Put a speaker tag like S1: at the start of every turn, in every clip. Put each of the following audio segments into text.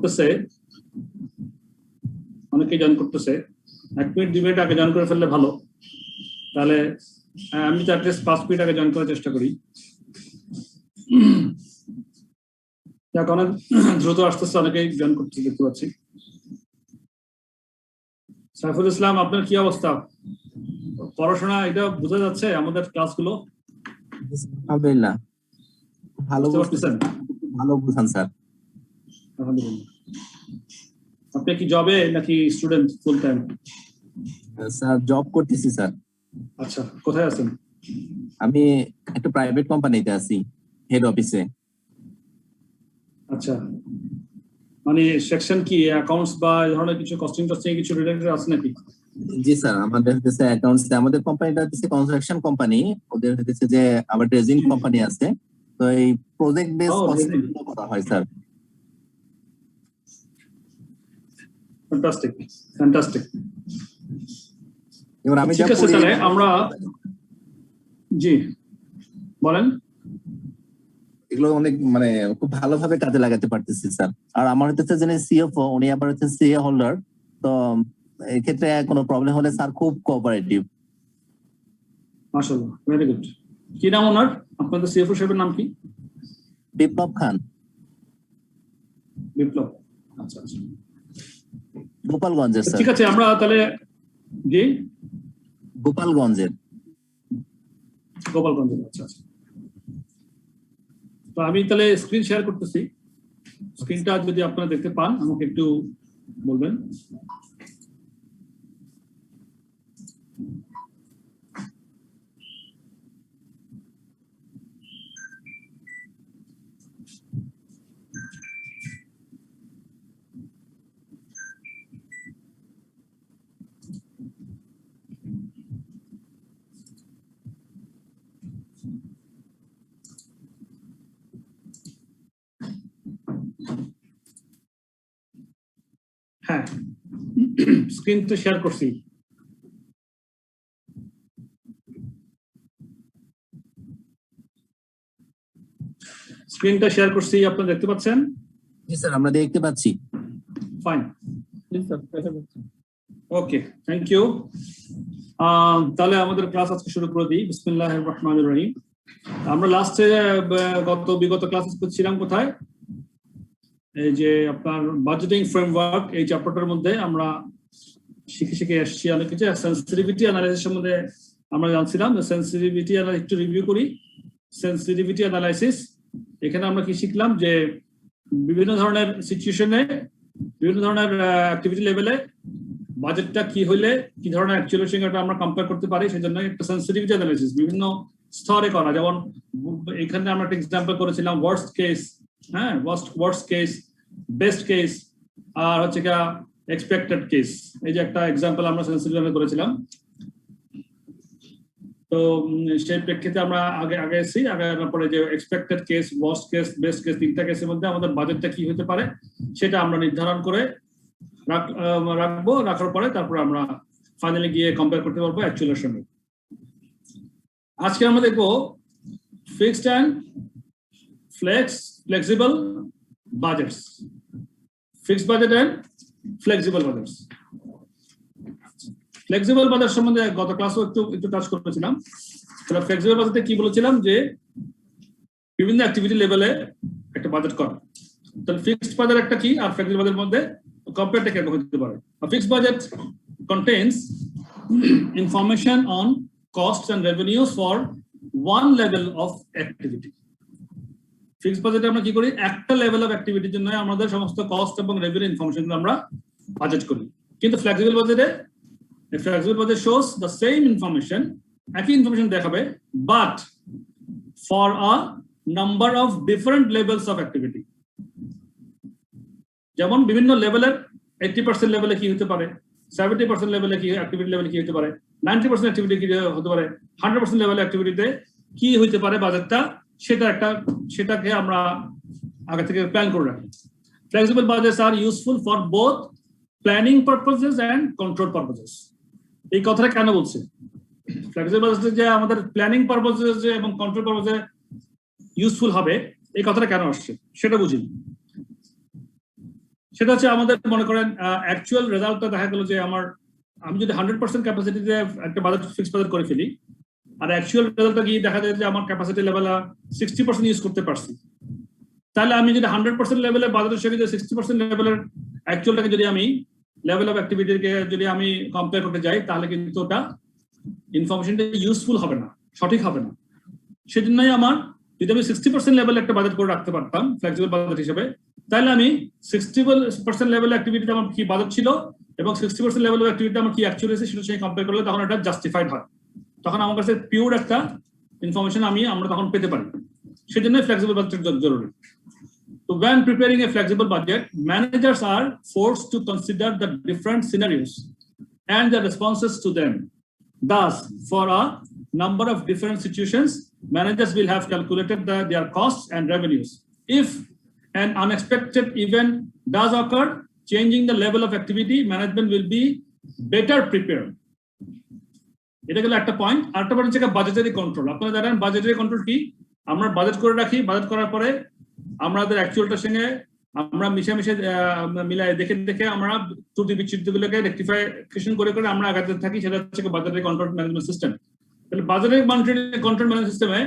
S1: করতেছে, অনেকেই জয়েন করতেছে। 1 মিনিট 2 মিনিট আগে জয়েন করে ফেললে ভালো, তাহলে আমি তো অ্যাটলিস্ট 5 মিনিট আগে জয়েন করার চেষ্টা করি। অনেক দ্রুত আসতেছে, অনেকেই জয়েন করতেছে দেখতে পাচ্ছি। সাইফুল ইসলাম, আপনার কি অবস্থা? পড়াশোনা এটা বোঝা যাচ্ছে আমাদের ক্লাসগুলো?
S2: আলহামদুলিল্লাহ ভালো বুঝতেছেন, ভালো বুঝান স্যার।
S1: আলহামদুলিল্লাহ। আপনি কি জবে নাকি student full time?
S2: Sir job করতেছি স্যার।
S1: আচ্ছা, কোথায় আছেন?
S2: আমি একটা প্রাইভেট কোম্পানিতে আছি, হেড অফিসে।
S1: আচ্ছা, মানে সেকশন কি অ্যাকাউন্টস বা এই ধরনের কিছু কস্টিং টস্টিং কিছু রিলেটেড আছে নাকি?
S2: জি স্যার, আমাদের হচ্ছে অ্যাকাউন্টস, আমাদের কোম্পানিটা হচ্ছে কনস্ট্রাকশন কোম্পানি, ওদের হচ্ছে যে আবার ড্রেজিং কোম্পানি আছে, তো এই প্রজেক্ট বেস কস্টিং করা হয় স্যার।
S1: Fantastic fantastic.
S2: এবার আমি
S1: ঠিক আছে, তাহলে আমরা জি বলেন।
S2: এগুলো অনেক মানে খুব ভালোভাবে কাজে লাগাতে পারতেছি স্যার। আর আমার হচ্ছে যিনি সিএফও, উনি আবার হচ্ছে সিএ হোল্ডার, তো এই ক্ষেত্রে কোনো প্রবলেম হলে স্যার খুব কোঅপারেটিভ।
S1: মাশাআল্লাহ, ভেরি গুড। কি নাম ওনার? আপনাদের সিএফও সাহেবের নাম কি?
S2: বিপ্লব খান।
S1: বিপ্লব, আচ্ছা আচ্ছা,
S2: গোপালগঞ্জের স্যার।
S1: ঠিক আছে, আমরা তাহলে জি
S2: গোপালগঞ্জের।
S1: আচ্ছা আচ্ছা। তো আমি তাহলে স্ক্রিন শেয়ার করতেছি। স্ক্রিনটা যদি আপনারা দেখতে পান আমাকে একটু বলবেন। হ্যাঁ, স্ক্রিন তো শেয়ার করছি। স্ক্রিনটা শেয়ার করছি, আপনারা দেখতে পাচ্ছেন?
S2: জি স্যার, আমরা দেখতে পাচ্ছি।
S1: Fine, okay, thank you. তাহলে আমাদের ক্লাস আজকে শুরু করে দিই। বিসমিল্লাহির রহমানির রহিম। আমরা লাস্টে বিগত ক্লাসে ছিলাম কোথায়? এই যে আপনার বাজেটিং ফ্রেমওয়ার্ক, এই চ্যাপ্টারটার মধ্যে আমরা শিখে এসেছি অনেক কিছু। সেন্সিটিভিটি অ্যানালাইসিস সম্বন্ধে আমরা জানছিলাম। সেন্সিটিভিটি একটু রিভিউ করি। সেন্সিটিভিটি অ্যানালাইসিস, এখানে আমরা কি শিখলাম যে বিভিন্ন ধরনের সিচুয়েশনে, বিভিন্ন ধরনের অ্যাক্টিভিটি লেভেলে বাজেটটা কি হইলে কি ধরনের অ্যাকচুয়ালির সঙ্গে আমরা কম্পেয়ার করতে পারি, সেজন্য একটা সেন্সিটিভিটি অ্যানালাইসিস বিভিন্ন স্তরে করা। যেমন এখানে আমরা একটা এক্সাম্পল করেছিলাম ওয়ার্স্ট কেস, হ্যাঁ, ওয়ার্স্ট কেস, বেস্ট কেস, আর হচ্ছে কি এক্সপেক্টেড কেস। এই যে একটা এক্সাম্পল আমরা সেন্সিটিভিটি করেছিলাম। তো সেই প্রেক্ষিতে আমরা আগে এসেছি, পরে যে expected case, worst case, best case, তিনটা কেসের মধ্যে আমাদের বাজেটটা কি হতে পারে সেটা আমরা নির্ধারণ করে রাখবো। রাখার পরে তারপরে আমরা ফাইনালি গিয়ে কম্পেয়ার করতে পারবো অ্যাকচুয়ালের সঙ্গে। আজকে আমরা দেখবো fixed and flexible budgets. Fixed budget and flexible budgets. Flexible budget সম্বন্ধে গত ক্লাসও একটু টাচ করেছিলাম। তাহলে ফ্লেক্সিবল বাজেটে কি বলেছিলাম যে বিভিন্ন অ্যাক্টিভিটি লেভেলে একটা বাজেট করা। তাহলে ফিক্সড বাজেট একটা কি আর ফ্লেক্সিবল বাজেটের মধ্যে কম্পেয়ারটা কিরকম হতে পারে? A fixed budget contains information on costs and revenues for one level of activity. Fixed বাজেটে আমরা কি করি? একটা লেভেল অফ অ্যাক্টিভিটির জন্য আমাদের সমস্ত কস্ট এবং রেভিনিউ ইনফরমেশন আমরা বাজেট করি। কিন্তু ফ্লেক্সিবল বাজেটে flexible budget shows the same information, একই ইনফরমেশন দেখাবে, but for a number of different levels of activity. যেমন বিভিন্ন লেভেলের 80% লেভেলে কি হতে পারে, 70% লেভেলে কি অ্যাক্টিভিটি লেভেলে কি হতে পারে, 90% অ্যাক্টিভিটি কি হতে পারে, 100% লেভেলে অ্যাক্টিভিটিতে কি হতে পারে বাজেটটা, সেটাকে আমরা আগে থেকে প্ল্যান করে রাখি। Flexible budgets are useful for both planning purposes and control purposes. এই কথাটা কেন বলছে? ফ্লেক্সিবল বাজেট যে আমাদের প্ল্যানিং পারপাসেস এবং কন্ট্রোল পারপাসে ইউজফুল হবে, এই কথাটা কেন আসছে সেটা বুঝি। সেটা হচ্ছে আমাদের মনে করেন অ্যাকচুয়াল রেজাল্টটা দেখা গেল যে আমি যদি 100% ক্যাপাসিটিতে একটা বাজেট ফিক্সড বাজেট করে ফেলি, আর অ্যাকচুয়াল রেজাল্টটা গিয়ে দেখা যায় যে আমার ক্যাপাসিটি লেভেল 60% ইউজ করতে পারছি, তাহলে আমি যদি 100% লেভেলে বাজেটের সঙ্গে 60% লেভেলের অ্যাকচুয়ালটাকে যদি আমি লেভেল অফ অ্যাক্টিভিটিকে যদি আমি কম্পেয়ার করতে যাই, তাহলে কিন্তু ওটা ইনফরমেশনটা ইউজফুল হবে না, সঠিক হবে না। সেজন্যই আমার যদি আমি 60% লেভেলে একটা বাজেট করে রাখতে পারতাম ফ্লেক্সিবল বাজেট হিসেবে, তাহলে আমি 60% লেভেল অ্যাক্টিভিটিতে আমার কি বাজেট ছিল এবং 60% লেভেল অফ অ্যাক্টিভিটি আমার কি অ্যাকচুয়ালি আছে সেটার সঙ্গে কম্পেয়ার করলে তখন এটা জাস্টিফাইড হয়, তখন আমার কাছে পিওর একটা ইনফরমেশন আমরা তখন পেতে পারি। সেজন্যই ফ্লেক্সিবল বাজেট জরুরি। So when preparing a flexible budget, managers are forced to consider the different scenarios and the responses to them. Thus, for a number of different situations, managers will have calculated their costs and revenues. If an unexpected event does occur, changing the level of activity, management will be better prepared. এটা গেল একটা point. আরেকটা point হচ্ছে budgetary control. আপনারা জানেন budgetary control কি? আমরা budget করে রাখি, বাজেট করার পরে আমাদের অ্যাকচুয়ালটার সঙ্গে আমরা মিশে মিলাই দেখে আমরা ত্রুটি বিচ্যুতিগুলোকে রেকটিফিকেশন করে আমরা আগাতে থাকি। সেটা হচ্ছে বাজেটারি কন্ট্রোল ম্যানেজমেন্ট সিস্টেম। তাহলে বাজেটারি কন্ট্রোল ম্যানেজমেন্ট সিস্টেমে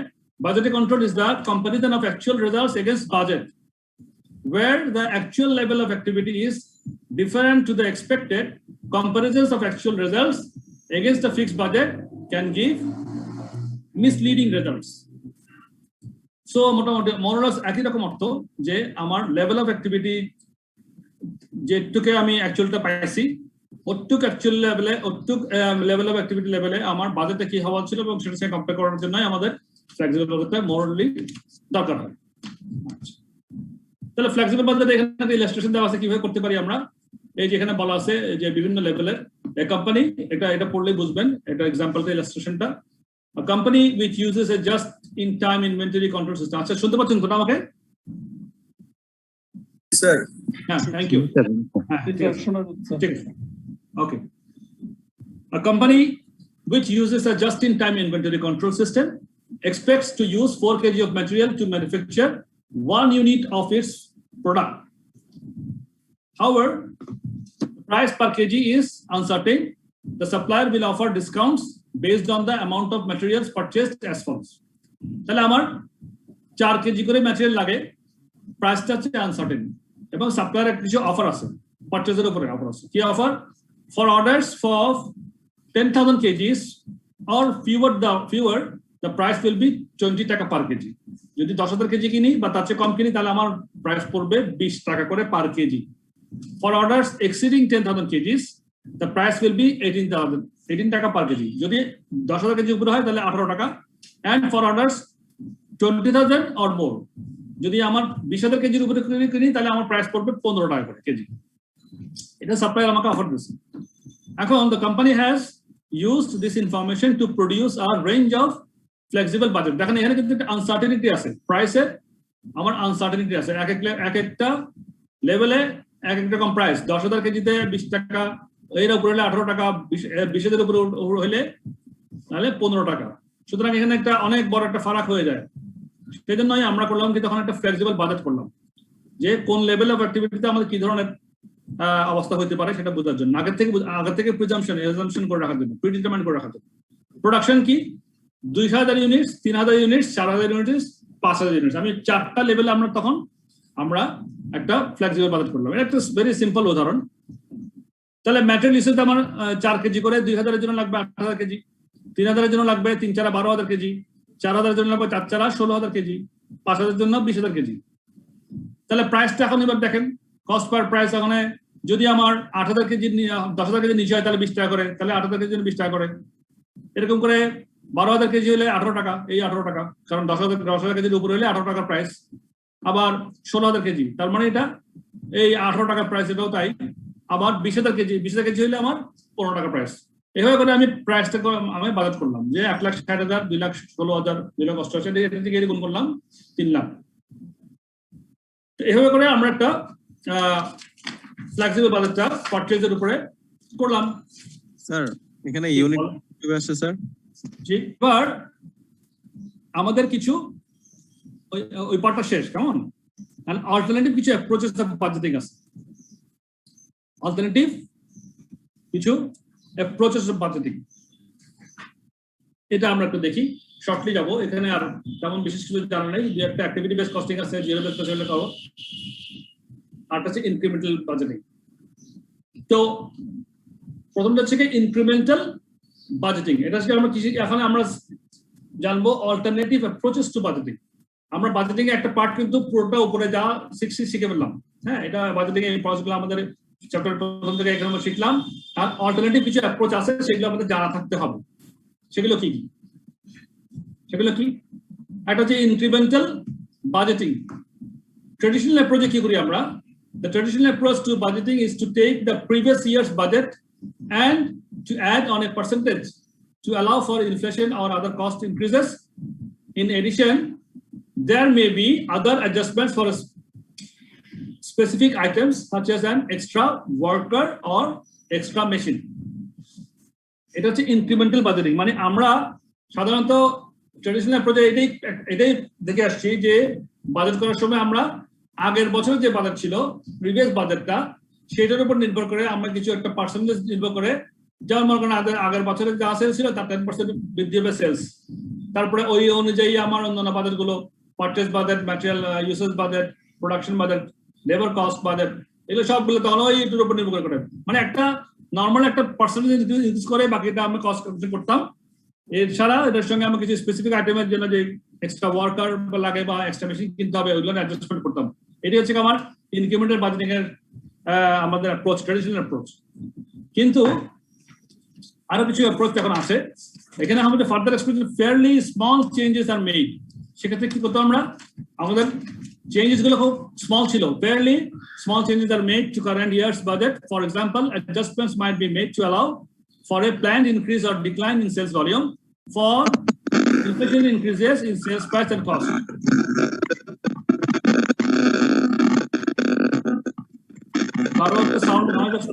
S1: budgetary control is the comparison of actual results against budget, where the actual level of activity is different to the expected. Comparisons of actual results against the fixed budget can give misleading results. So মোটামুটি morals একই রকম অর্থ যে আমার level of activity যেটুকু আমি অ্যাকচুয়ালটা পাইছি, ওটুক actual level of activity লেভেলে আমার বাজেটে কি হওয়া ছিল এবং সেটার সঙ্গে কম্পেয়ার করার জন্যই আমাদের ফ্লেক্সিবল বাজেটটা মোরালি দরকার হয়। তাহলে ফ্লেক্সিবল বাজেট এখানে ইলাস্ট্রেশন দেওয়া আছে কিভাবে করতে পারি আমরা। এই যে এখানে বলা আছে যে বিভিন্ন লেভেলের কোম্পানি, এটা পড়লেই বুঝবেন, এটা এক্সাম্পলটা ইলাস্ট্রেশনটা। A company which uses a just-in-time inventory control system. আচ্ছা, শুনতে পাচ্ছেন তো আমাকে?
S3: স্যার,
S1: হ্যাঁ, thank you. Okay. A company which uses a just-in-time inventory control system expects to use 4 kg of material to manufacture 1 unit of its product. However, the price per kg is uncertain. The supplier will offer discounts based on the amount of materials purchased as follows. তাহলে আমার 4 KG করে material লাগে, প্রাইসটা হচ্ছে uncertain এবং সাপ্লায়ারের কিছু offer আছে, পারচেজের উপরে অফার আছে। কি offer? For orders for 10,000 kgs or fewer the price will be 20 টাকা পার কেজি। যদি 10,000 কেজি কিনি বা তার চেয়ে কম কিনি তাহলে আমার প্রাইস পড়বে 20 টাকা করে per kg. For orders exceeding 10,000 kgs the price will be 18 টাকা পার কেজি। যদি 10,000 কেজি উপরে হয় তাহলে 18 টাকা। and for orders 20,000 or more, যদি আমার 20,000 কেজির উপরে কিনি তাহলে আমার প্রাইস পড়বে 15 টাকা করে কেজি। এটা সাপ্লায়ার আমাকে অফার দিচ্ছে। এখন the company has used this information to produce a range of flexible budget. দেখেন এখানে কিন্তু একটা আনসার্টেনিটি আছে, প্রাইসের আমার আনসার্টেনিটি আছে। এক একটা লেভেলে এক এক রকম প্রাইস। 10,000 কেজিতে 20 টাকা, এর উপরে হলে 18 টাকা, 20,000 উপরে হলে তাহলে 15 টাকা। সুতরাং এখানে একটা অনেক বড় একটা ফারাক হয়ে যায়। সেই জন্যই আমরা করলাম কি তখন একটা ফ্লেক্সিবল বাজেট করলাম, যে কোন লেভেল অফ অ্যাক্টিভিটিতে আমাদের কি ধরনের অবস্থা হতে পারে সেটা বোঝার জন্য, আগে থেকে প্রিজাম্পশন করে রাখার জন্য, প্রিডিটারমাইন করে রাখার জন্য। প্রোডাকশন কি? 2,000 ইউনিটস, 3,000 ইউনিটস, 4,000 ইউনিটস, 5,000 ইউনিটস। আমি 4টা লেভেলে আমরা একটা ফ্লেক্সিবল বাজেট করলাম। এটা একটা ভেরি সিম্পল উদাহরণ। তাহলে ম্যাটেরিয়াল ইস্যুতে আমার 4 কেজি করে, 2,000 এর জন্য লাগবে 8,000 কেজি, 3,000 এর জন্য লাগবে 3-4 12,000 কেজি, 4,000 এর জন্য লাগবে 4-4 16,000 কেজি, 5,000 এর জন্য 20,000 কেজি। তাহলে প্রাইসটা এখন এবার দেখেন, কস্ট পার প্রাইস ওখানে যদি আমার 8,000 কেজি 10,000 কেজি নিচে হয় তাহলে 20 টাকা করে, তাহলে 8,000 কেজির জন্য 20 টাকা করে। এরকম করে 12,000 কেজি হলে 18 টাকা, এই 18 টাকা, কারণ 10,000 কেজির উপরে হলে 18 টাকার প্রাইস। আবার 16,000 কেজি, তার মানে এটা এই 18 টাকার প্রাইস, এটাও তাই। আবার 20,000 কেজি হলে আমার 15 টাকা প্রাইস। এভাবে করে আমি প্রাইসটা আমি বাজেট করলাম যে 1,60,000, 2,16,000, 2,88,000, এটা থেকে গুণ করলাম 3 লাখ। এভাবে করে আমরা একটা ফ্লেক্সিবল বাজেটটা পারচেজের উপরে করলাম।
S3: স্যার এখানে ইউনিট কিভাবে আসছে স্যার?
S1: জি, এবার আমাদের কিছু ওই পার্টটা শেষ, কেমন? অল্টারনেটিভ কিছু অ্যাপ্রোচেস অফ বাজেটিং আছে। অল্টারনেটিভ কিছু অ্যাপ্রোচেস অফ বাজেটিং। এটা আমরা একটু দেখি, শর্টলি যাব, এখানে আর তেমন বিশেষ কিছু জানা নেই। যে একটা অ্যাক্টিভিটি বেস কস্টিং আছে, জিরো বেস কস্টিং করো, আর হচ্ছে ইনক্রিমেন্টাল বাজেটিং। তো প্রথমটা হচ্ছে কি ইনক্রিমেন্টাল বাজেটিং। এটা হচ্ছে আমরা কিছু এখন আমরা জানবো অল্টারনেটিভ অ্যাপ্রোচেস টু বাজেটিং। আমরা বাজেটিং এর একটা পার্ট কিন্তু পুরোটা উপরে যা শিখে ফেললাম। হ্যাঁ, এটা বাজেটিং এর পড়াশোনা আমাদের চ্যাপ্টার প্রথম থেকে এখানে আমরা শিখলাম। আর অল্টারনেটিভ কিছু অ্যাপ্রোচ আছে, সেগুলো আমাদের জানা থাকতে হবে। সেগুলো কি? একটা হচ্ছে ইনক্রিমেন্টাল বাজেটিং। ট্রেডিশনাল অ্যাপ্রোচে কি করি আমরা? The traditional approach to budgeting is to take the previous year's budget and to add on a percentage to allow for inflation or other cost increases. In addition, there may be other adjustments for specific items such as an extra worker or extra machine. এটা হচ্ছে incremental budgeting. মানে আমরা সাধারণত traditional অ্যাপ্রোচে এটাই দেখে আসছি যে budget করার সময় আমরা আগের বছর যে বাজেট ছিল, প্রিভিয়াস বাজেটটা, সেটার উপর নির্ভর করে আমরা কিছু একটা পার্সেন্টেজ নির্ভর করে, যেমন মনে করেন আগের বছরে যা সেলস ছিল তার 10% বৃদ্ধি হবে সেলস। তারপরে ওই অনুযায়ী আমার অন্যান্য বাজেট গুলো, purchase budget, material usage budget, production budget, labour cost budget, এগুলো সবগুলো তখন ওইটার উপর নির্ভর করে। মানে একটা নর্মাল একটা পার্সেন্টেজ ইনক্রিজ করে বাকিটা আমরা কস্ট ক্যালকুলেশন করতাম। এছাড়া এটার সঙ্গে আমরা কিছু স্পেসিফিক আইটেমের জন্য যে এক্সট্রা ওয়ার্কার লাগে বা এক্সট্রা মেশিন কিনতে হবে, ওইগুলো অ্যাডজাস্টমেন্ট করতাম। এটি হচ্ছে আমার ইনক্রিমেন্টাল বাজেটিং এর আমাদের অ্যাপ্রোচ, ট্র্যাডিশনাল অ্যাপ্রোচ। কিন্তু আরো কিছু অ্যাপ্রোচ এখন আছে। এখানে আমাদের further explanation fairly small changes are made. সেক্ষেত্রে কি করতাম আমরা? আমাদের চেঞ্জেস গুলো খুব স্মল ছিল। Fairly small changes are made to current year's budget. For example, adjustments might be made to allow for a planned increase or decline in sales volume, for inflation increases in sales price and cost. Sound noise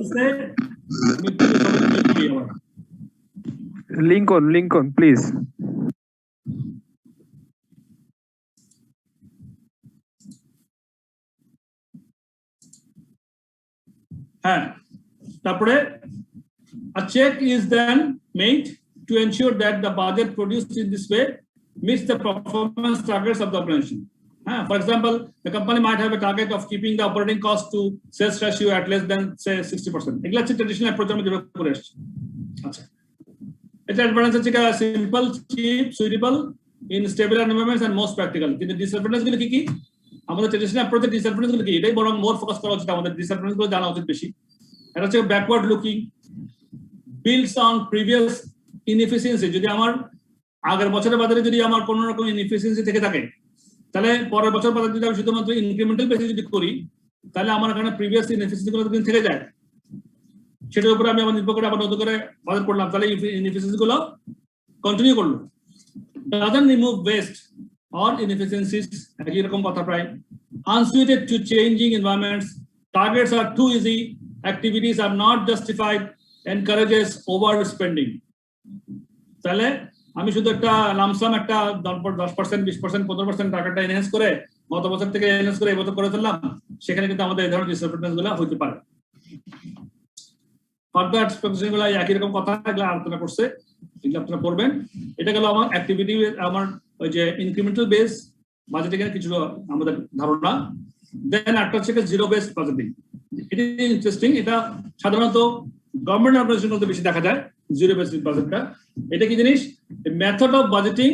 S4: Lincoln, please.
S1: হ্যাঁ, তারপরে a check is then made to ensure that the budget produced in this way meets the performance targets of the organization. For example, the company might have a target of keeping the operating cost to sales ratio at less than say 60%. এগুলা হচ্ছে traditional approach আমরা যেভাবে করে আসছি। আচ্ছা, এটা advantage হচ্ছে simple, cheap, suitable, in stable environments and most practical. কিন্তু ডিসঅ্যাডভান্টেজ গুলো কি? আমাদের ট্রেডিশনাল অ্যাপ্রোচের ডিসঅ্যাডভান্টেজ গুলো কি? এটাই বরং মোর ফোকাস করা উচিত, আমাদের ডিসঅ্যাডভান্টেজ গুলো জানা উচিত বেশি। এটা হচ্ছে backward looking, builds on previous inefficiency. যদি আমার আগের বছরের বাজারে যদি আমার কোনো রকম ইনএফিসিয়েন্সি থেকে থাকে, তাহলে পরের বছর বাজারে যদি আমি শুধুমাত্র ইনক্রিমেন্টাল বেসিস যদি করি, তাহলে আমার এখানে প্রিভিয়াস ইনএফিসিয়েন্সি গুলো যদি থেকে যায়, সেটার উপরে আমি আবার নির্ভর করে আবার নতুন করে বাজার করলাম, তাহলে ইনএফিসিয়েন্সি গুলো কন্টিনিউ করলো। doesn't remove waste or inefficiencies, একই রকম কথা প্রায়। unsuited to changing environments, targets are too easy, activities are not justified, encourages overspending. তাহলে আমি শুধু একটা লামসাম একটা 10%, 20%, 15% টাকাটা এনহ্যান্স করে গত বছর থেকে এনহ্যান্স করে এবছর করে ফেললাম, সেখানে কিন্তু আমাদের এই ধরনের ডিসঅ্যাডভান্টেজ গুলো হতে পারে। ফার্দার এক্সপেকটেশন গুলো একই রকম কথা, এগুলো আলোচনা করছে, এগুলো আপনারা পড়বেন। এটা গেল আমার অ্যাক্টিভিটি, আমার ওই যে ইনক্রিমেন্টাল বেস বাজেটিং এর কিছু আমাদের ধারণা। দেন একটা হচ্ছে জিরো বেসড বাজেটিং। এটা ইন্টারেস্টিং, এটা সাধারণত গভর্নমেন্ট অর্গানাইজেশন মধ্যে বেশি দেখা যায় জিরো বেসড বাজেটটা। এটা কি জিনিস? Method of budgeting.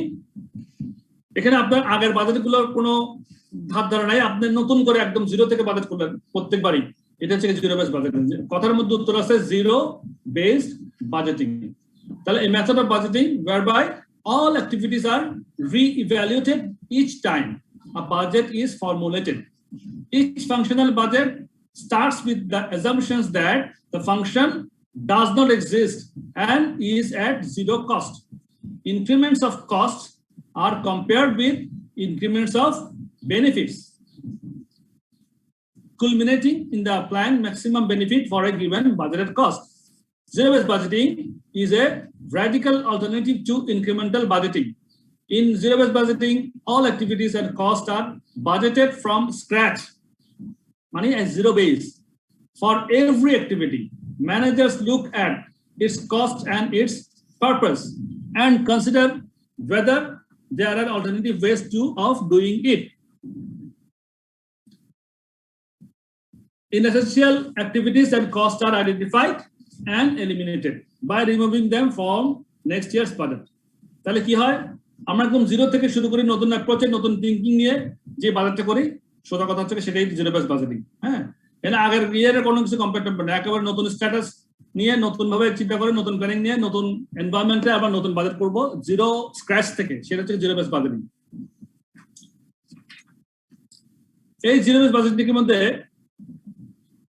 S1: এখানে আপনার আগের বাজেট গুলোর কোনো ধার ধারা নাই, আপনি নতুন করে একদম জিরো থেকে বাজেট করলেন প্রত্যেকবারই। এটা হচ্ছে জিরো বেসড বাজেটিং। কথার মধ্যে উত্তর আছে জিরো বেসড বাজেটিং। তাহলে এই method of budgeting whereby all activities are re-evaluated each time a budget is formulated. Each functional budget starts with the assumptions that the function does not exist and is at zero cost. Increments of cost are compared with increments of benefits, culminating in the applying maximum benefit for a given budgeted cost. Zero-based budgeting is a radical alternative to incremental budgeting. In zero-based budgeting, all activities and costs are budgeted from scratch, money as zero base. For every activity, managers look at its cost and its purpose and consider whether there are alternative ways of doing it. Inessential activities and costs are identified and eliminated by removing them from next year's budget. তাহলে কি হয়, আমরা একদম zero থেকে শুরু করি, নতুন অ্যাপ্রোচে নতুন থিঙ্কিং নিয়ে যে বাজেটটা করি, সোজা কথা হচ্ছে সেটাই জিরো বেস বাজেটিং। হ্যাঁ, এটা আগের ইয়ারের কোনো কিছু কম্পেয়ার না, একেবারে নতুন স্ট্যাটাস নিয়ে নতুন ভাবে চিন্তা করে নতুন প্ল্যানিং নিয়ে নতুন এনভায়রনমেন্টে আবার নতুন বাজেট করব জিরো স্ক্র্যাচ থেকে, সেটা হচ্ছে জিরো বেস বাজেটিং। এই জিরো বেস বাজেটিংয়ের মধ্যে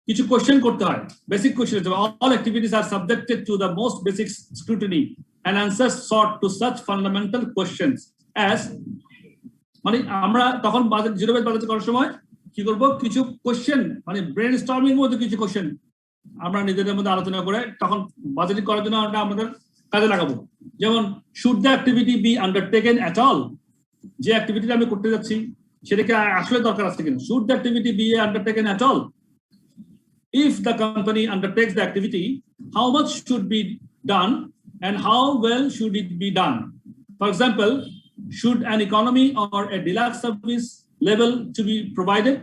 S1: কিছু কোশ্চেন করতে হয়, basic question. All activities are subjected to the most basic scrutiny and answers sought to such fundamental questions as, মানে আমরা তখন বাজেট জিরো বেস বাজেট করার সময় কি করব, কিছু কোশ্চেন মানে ব্রেন স্টর্মিং মধ্যে কিছু কোশ্চেন আমরা নিজেদের মধ্যে আলোচনা করে তখন বাজেটিং করার জন্য আমরা আমাদের কাজে লাগাবো। যেমন should the activity be undertaken at all, যে অ্যাক্টিভিটিটা আমি করতে যাচ্ছি সেটাকে আসলে দরকার আছে কিনা। Should the activity be undertaken at all, if the company undertakes the activity, how much should be done and how well should it be done? For example, should an economy or a deluxe service level to be provided?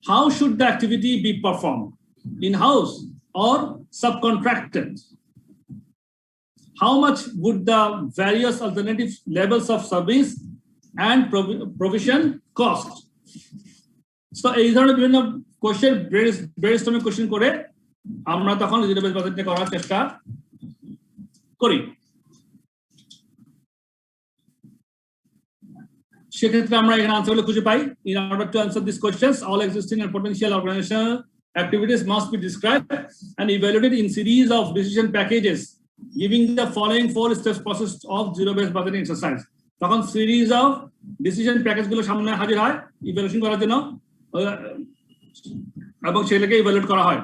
S1: How should the activity be performed, in-house or subcontracted? How much would the various alternative levels of service and provision cost? So এই ধরনের বিভিন্ন question brainstorming question করে আমরা তখন zero base budget করার চেষ্টা করি। সেক্ষেত্রে আমরা এখানে আনসারগুলো খুঁজে পাই। In order to answer these questions, all existing and potential organizational activities must be described and evaluated in series of decision packages, giving the following 4 steps process of zero based budgeting exercise. তখন series of decision package গুলো সামনে হাজির হয় evaluation করার জন্য এবং সেটাকে evaluate করা হয়।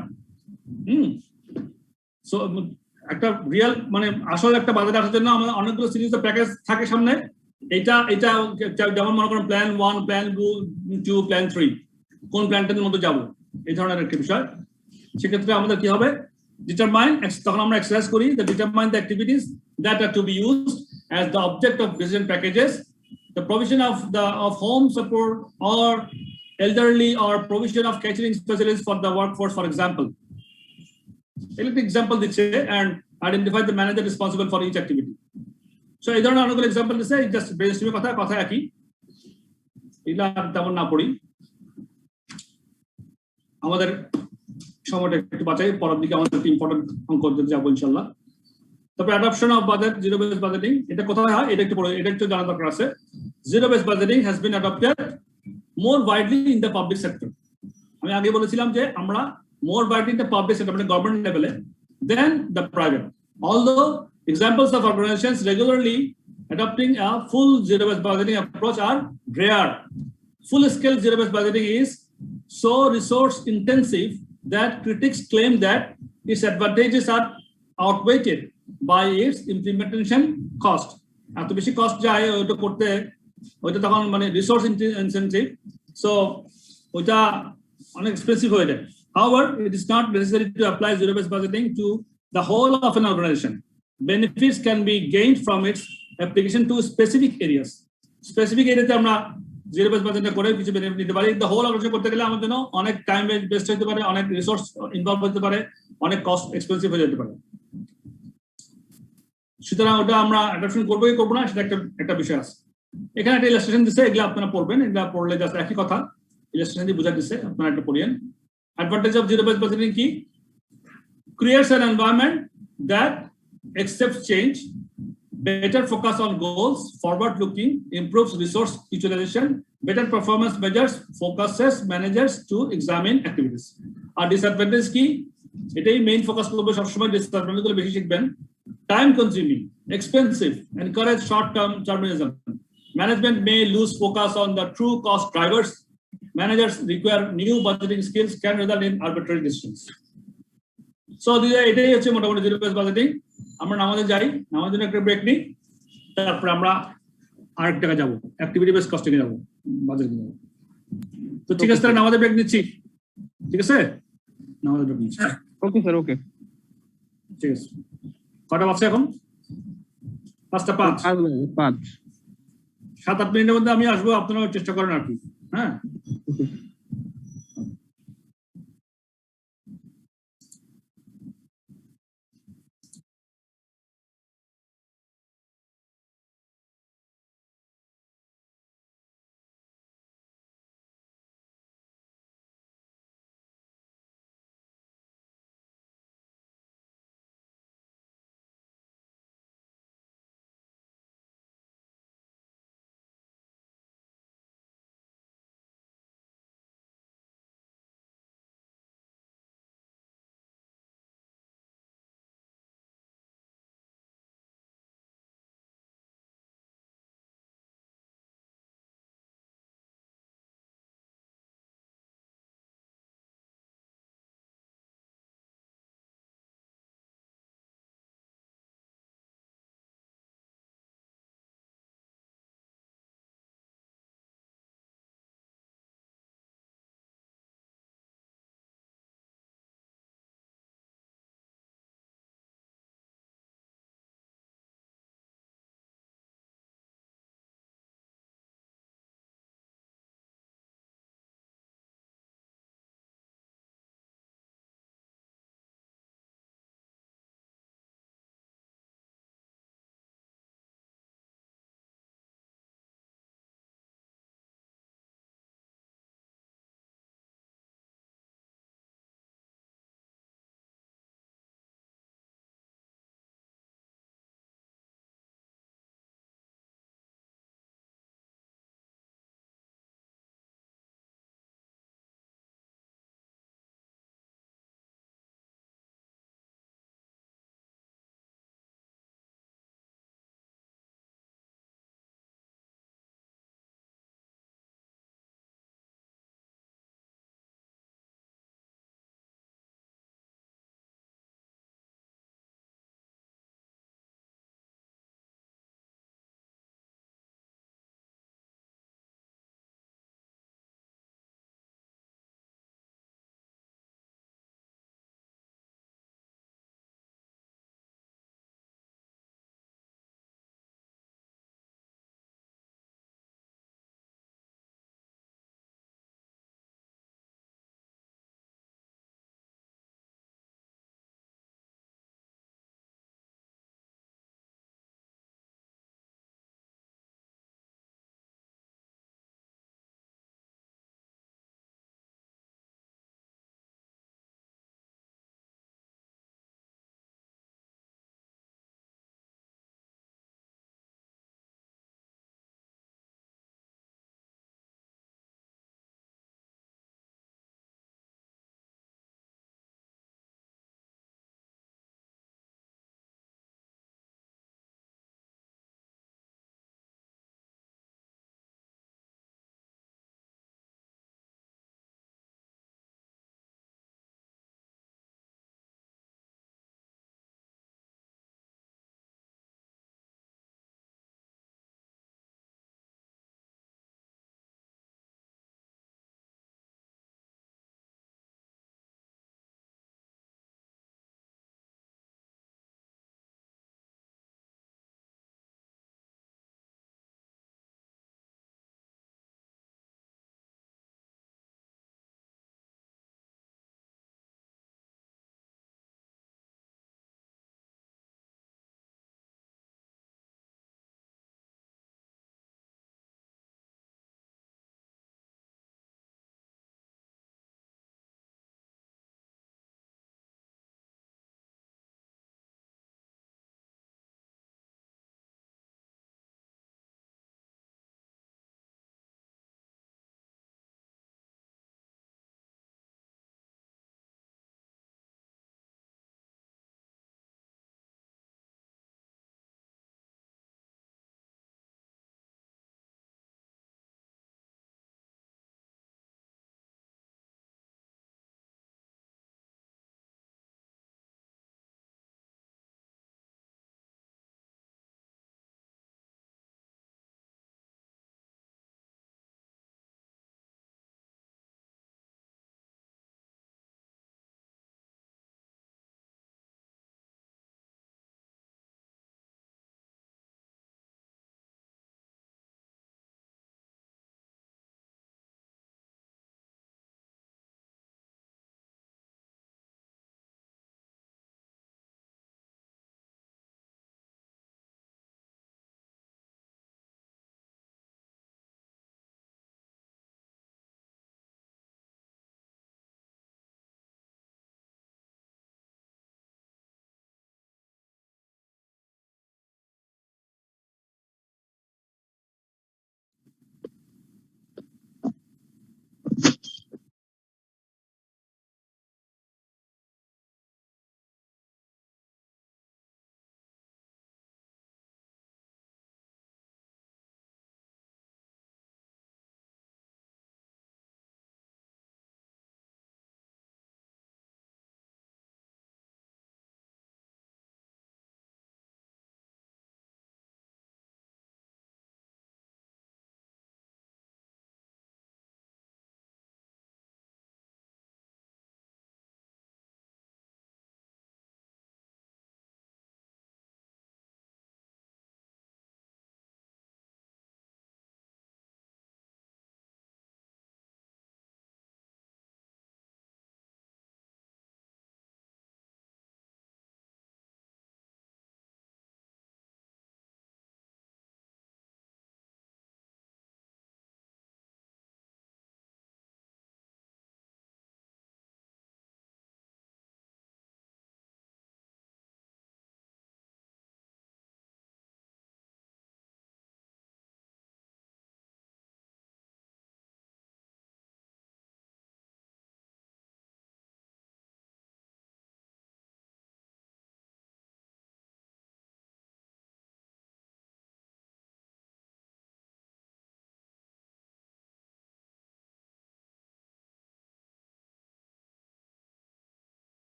S1: সো একটা রিয়েল মানে আসল একটা বাজেট আসার জন্য আমাদের অনেকগুলো সিরিজ অফ প্যাকেজ থাকে সামনে। এটা যেমন মনে করেন প্ল্যান 1, প্ল্যান 2, প্ল্যান 3, কোন প্ল্যানটার মধ্যে যাব, এই ধরনের একটা বিষয়। সেক্ষেত্রে আমাদের কি হবে, ডিটারমাইন, তখন আমরা এক্সারসাইজ করি the determine the activities that are to be used as the object of decision packages, the provision of home support or elderly or provision of catering specialists for the workforce, for example. Example দিচ্ছে and identify the manager responsible for each activity. So এই ধরনের অনেকগুলো example দিচ্ছে, just brainstorming কথা একই, এগুলা তেমন না পড়ি। আমাদের সময়টা একটু বাঁচাই, পরের দিকে আমাদের ইম্পর্টেন্ট অঙ্ক যাবো ইনশাআল্লাহ। তবে adoption of budget zero base budgeting এটা কোথায় হয় এটা একটু জানা দরকার আছে। Zero base budgeting has been adopted more widely in the public sector. আমি আগে বলেছিলাম যে আমরা more widely in the public sector মানে গভর্নমেন্ট লেভেলে then the private. Although examples of organizations regularly adopting a full zero based budgeting approach are rare. Full scale zero based budgeting is so resource intensive that critics claim that its advantages are outweighed by its implementation cost. এত বেশি cost যায় ওটা করতে, ওইটা তখন মানে resource incentive, so ওইটা অনেক এক্সপেন্সিভ হয়ে যায়। However, it is not necessary to apply zero based budgeting to the whole of an organization. Benefits can be gained from its application to specific areas. Specific area তে আমরা zero base বাজেটটা করে কিছু benefit নিতে পারি। The whole organisation করতে গেলে আমাদের জন্য অনেক টাইম ওয়েস্ট হতে পারে, অনেক রিসোর্স ইনভলভ হতে পারে, অনেক কস্ট এক্সপেন্সিভ হয়ে যেতে পারে। সুতরাং ওটা আমরা অ্যাডাপশন করবোই করবো না সেটা একটা বিষয় আছে। এখানে একটা ইলাস্ট্রেশন দিচ্ছে, এগুলো আপনারা পড়বেন, এগুলো পড়লে জাস্ট একই কথা, ইলাস্ট্রেশন দিয়ে বোঝা দিচ্ছে, আপনারা একটা পড়িয়েন। Advantage of zero base budgeting কি? Creates an environment that accepts change, better focus on goals, forward looking, improves resource utilization, better performance measures, focuses managers to examine activities. Our disadvantage কি? এটাই main focus করবে সবসময়, disadvantage গুলো বেশি শিখবেন। Time consuming, expensive, encourage short term terminism. Management may lose focus on the true cost drivers. Managers require new budgeting skills, can result in arbitrary decisions. So এটাই হচ্ছে মোটামুটি জিরো বেস বাজেটিং। আমরা নামাজে যাই, নামাজের জন্য একটা ব্রেক নিই, তারপরে আমরা আরেক জায়গায় যাবো, অ্যাক্টিভিটি বেস কস্টিং এ যাবো, বাজেট যাবো। তো ঠিক আছে, তাহলে নামাজে ব্রেক নিচ্ছি। ঠিক আছে না আমাদের ঢুকনি
S3: ওকে স্যার, ওকে।
S1: ঠিক আছে কটা বাজছে এখন 5:05
S3: 5।
S1: 7-8 মিনিটের মধ্যে আমি আসবো আপনারা চেষ্টা করেন আর কি হ্যাঁ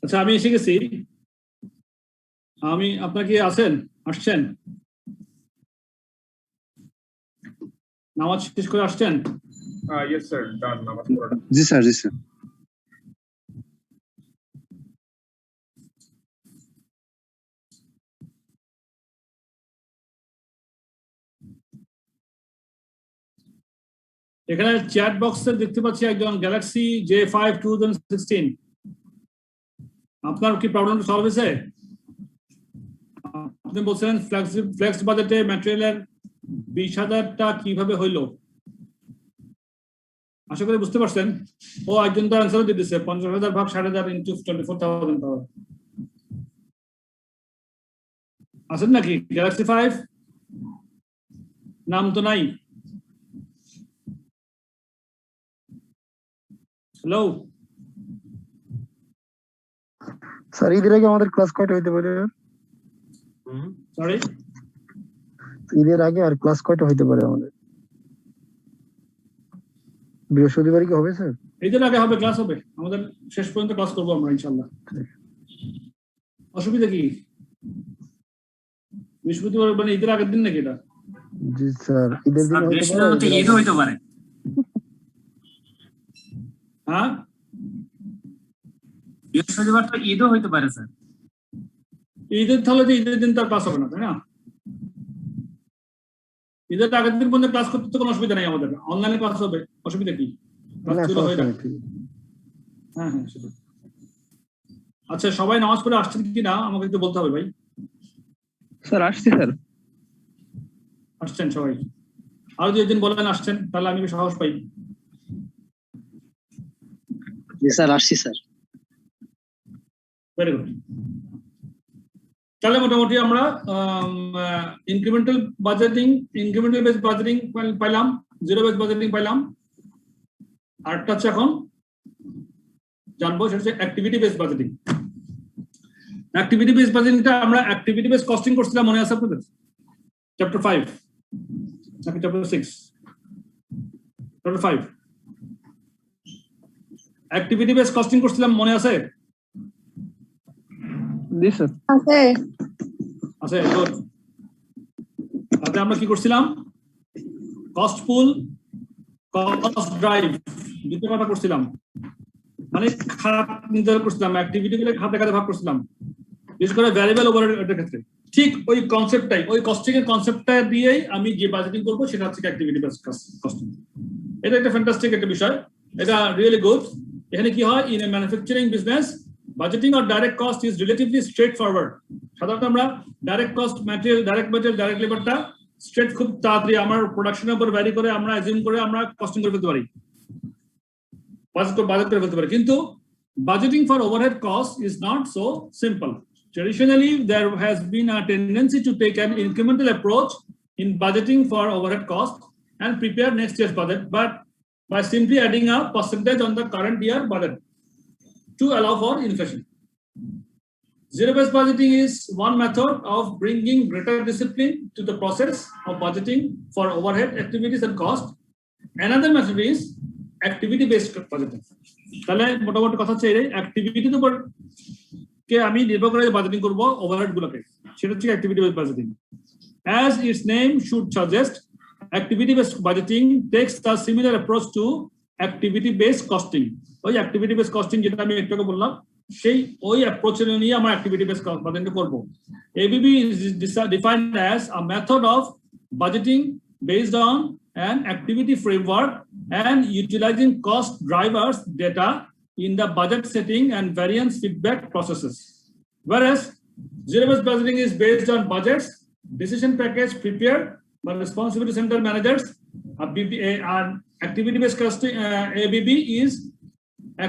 S1: আচ্ছা আমি এসে গেছি। আমি আপনারা কি আসছেন নামাজ শেষ করে আসছেন?
S4: Yes, sir. Done. Namaz pura.
S3: জি স্যার, জি স্যার।
S1: এখানে চ্যাট বক্সে দেখতে পাচ্ছি একজন গ্যালাক্সি J5 2016। আপনার কি প্রবলেমটা সলভ হয়েছে? আপনি বলছেন ফ্লেক্স বাজেটে ম্যাটেরিয়ালের 20,000টা কিভাবে হইলো? আশা করি বুঝতে পারছেন। ও একজন তো অ্যান্সার দিয়ে দিচ্ছে 50,000 ভাগ 60,000 ইনটু 24,000 পাওয়ার। আছেন নাকি গ্যালাক্সি 5? নাম তো নাই। হ্যালো
S5: স্যার, ঈদের আগে আমাদের ক্লাস কয়টা হইতে পারে?
S1: সরি,
S5: ঈদের আগে আর ক্লাস কয়টা হইতে পারে আমাদের? বৃহস্পতিবার কি হবে স্যার?
S1: ঈদের আগে হবে, ক্লাস হবে আমাদের, শেষ পর্যন্ত ক্লাস করবো আমরা ইনশাল্লাহ। অসুবিধা কি? বৃহস্পতিবার মানে ঈদের আগের দিন নাকি এটা?
S5: জি স্যার, ঈদের দিন
S6: হইতে পারে।
S1: হ্যাঁ,
S6: বৃহস্পতিবার তো ঈদও হইতে পারে স্যার।
S1: ঈদের তাহলে তো ঈদের দিন তার ক্লাস হবে না, তাই না? ঈদের আগের দিন পর্যন্ত ক্লাস করতে তো কোনো অসুবিধা নেই আমাদের, অনলাইনে ক্লাস হবে, অসুবিধা কি? হ্যাঁ হ্যাঁ সেটা। আচ্ছা সবাই নামাজ পড়ে আসছেন কি না আমাকে একটু বলতে হবে ভাই।
S3: স্যার আসছি স্যার।
S1: আসছেন সবাই? আর যদি একদিন বলেন আসছেন তাহলে আমি সাহস পাই।
S6: স্যার আসছি স্যার।
S1: Very good. তাহলে মোটামুটি আমরা ইনক্রিমেন্টাল বেস বাজেটিং পাইলাম, জিরো বেস বাজেটিং পাইলাম। আরেকটা হচ্ছে এখন জানবো, সেটা হচ্ছে activity base budgeting. Activity base বাজেটিংটা আমরা অ্যাক্টিভিটি বেস কস্টিং করছিলাম, মনে আছে আপনাদের? চ্যাপ্টার 5 নাকি chapter 6? Chapter 5 activity base costing করছিলাম, মনে আছে?
S3: জি স্যার।
S1: আছে। তাতে আমরা কি করছিলাম? কস্ট পুল, কস্ট ড্রাইভ, দুটো কথা করছিলাম। মানে খাত নির্ধারণ করছিলাম, অ্যাক্টিভিটি গুলো খাতে খাতে ভাগ করছিলাম, বিশেষ করে ভ্যারিয়েবল ওভারহেডের ক্ষেত্রে। ঠিক ওই কনসেপ্টটাই, ওই কস্টিং এর কনসেপ্টটা দিয়েই আমি যে বাজেটিং করবো সেটা হচ্ছে অ্যাক্টিভিটি বেস কস্টিং। এটা একটা ফ্যান্টাস্টিক একটা বিষয়, এটা রিয়েলি গুড। এখানে কি হয়, in a manufacturing business budgeting or direct cost is relatively straightforward. সাধারণত আমরা ডাইরেক্ট কস্ট, ম্যাটেরিয়াল, ডাইরেক্ট লেবারটা স্ট্রেট খুব তাড়াতাড়ি আমার প্রোডাকশনের উপর ভ্যারি করে আমরা অ্যাজিউম করে আমরা কস্টিং করে ফেলতে পারি, বাজেট করে ফেলতে পারি। কিন্তু budgeting for overhead cost is not so simple. Traditionally, there has been a tendency to take an incremental approach in budgeting for overhead cost and prepare next year's budget, but by simply adding a percentage on the current year budget to allow for inflation. Zero-based budgeting is one method of bringing greater discipline to the process of budgeting for overhead activities and cost. Another method is activity-based budgeting. তাহলে মোটামুটি কথা হচ্ছে এই অ্যাক্টিভিটির উপর কে আমি নির্ভর করে budgeting করব ওভারহেড গুলোকে, সেটা হচ্ছে activity based budgeting. As its name should suggest, activity based budgeting takes the similar approach to activity based costing. ওই activity based costing যেটা আমি একটু আগে বললাম, সেই ওই অ্যাপ্রোচ নিয়ে আমরা activity based বাজেটিং করব। ABB is defined as a method of budgeting based on an activity framework and utilizing cost drivers data in the budget setting and variance feedback processes. Whereas zero-based budgeting is based on budgets, decision package prepared by responsibility center managers. And activity-based costing, ABB is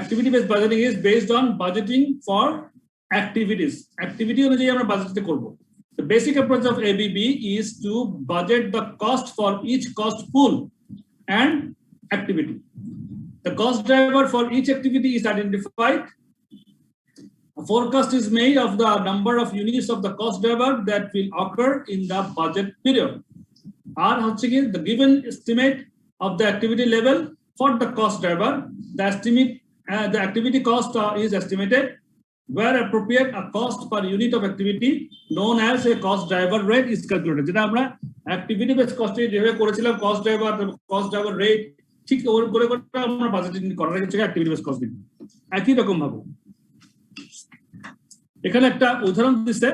S1: activity-based budgeting is based on budgeting for activities. Activity অনুযায়ী আমরা budget করব। The basic approach of ABB is to budget the cost for each cost pool and activity. The cost driver for each activity is identified. A forecast is made of the number of units of the cost driver that will occur in the budget period. R the given estimate of the activity level for the cost driver. The activity cost is estimated where appropriate a cost per unit of activity known as a cost driver rate is calculated. যেটা আমরা activity based cost এ যেভাবে করেছিলাম cost driver rate ঠিক ওর করে আমরা budgeting করার ক্ষেত্রে activity based cost দিই একই রকম ভাবে। এখানে একটা উদাহরণ দিচ্ছে,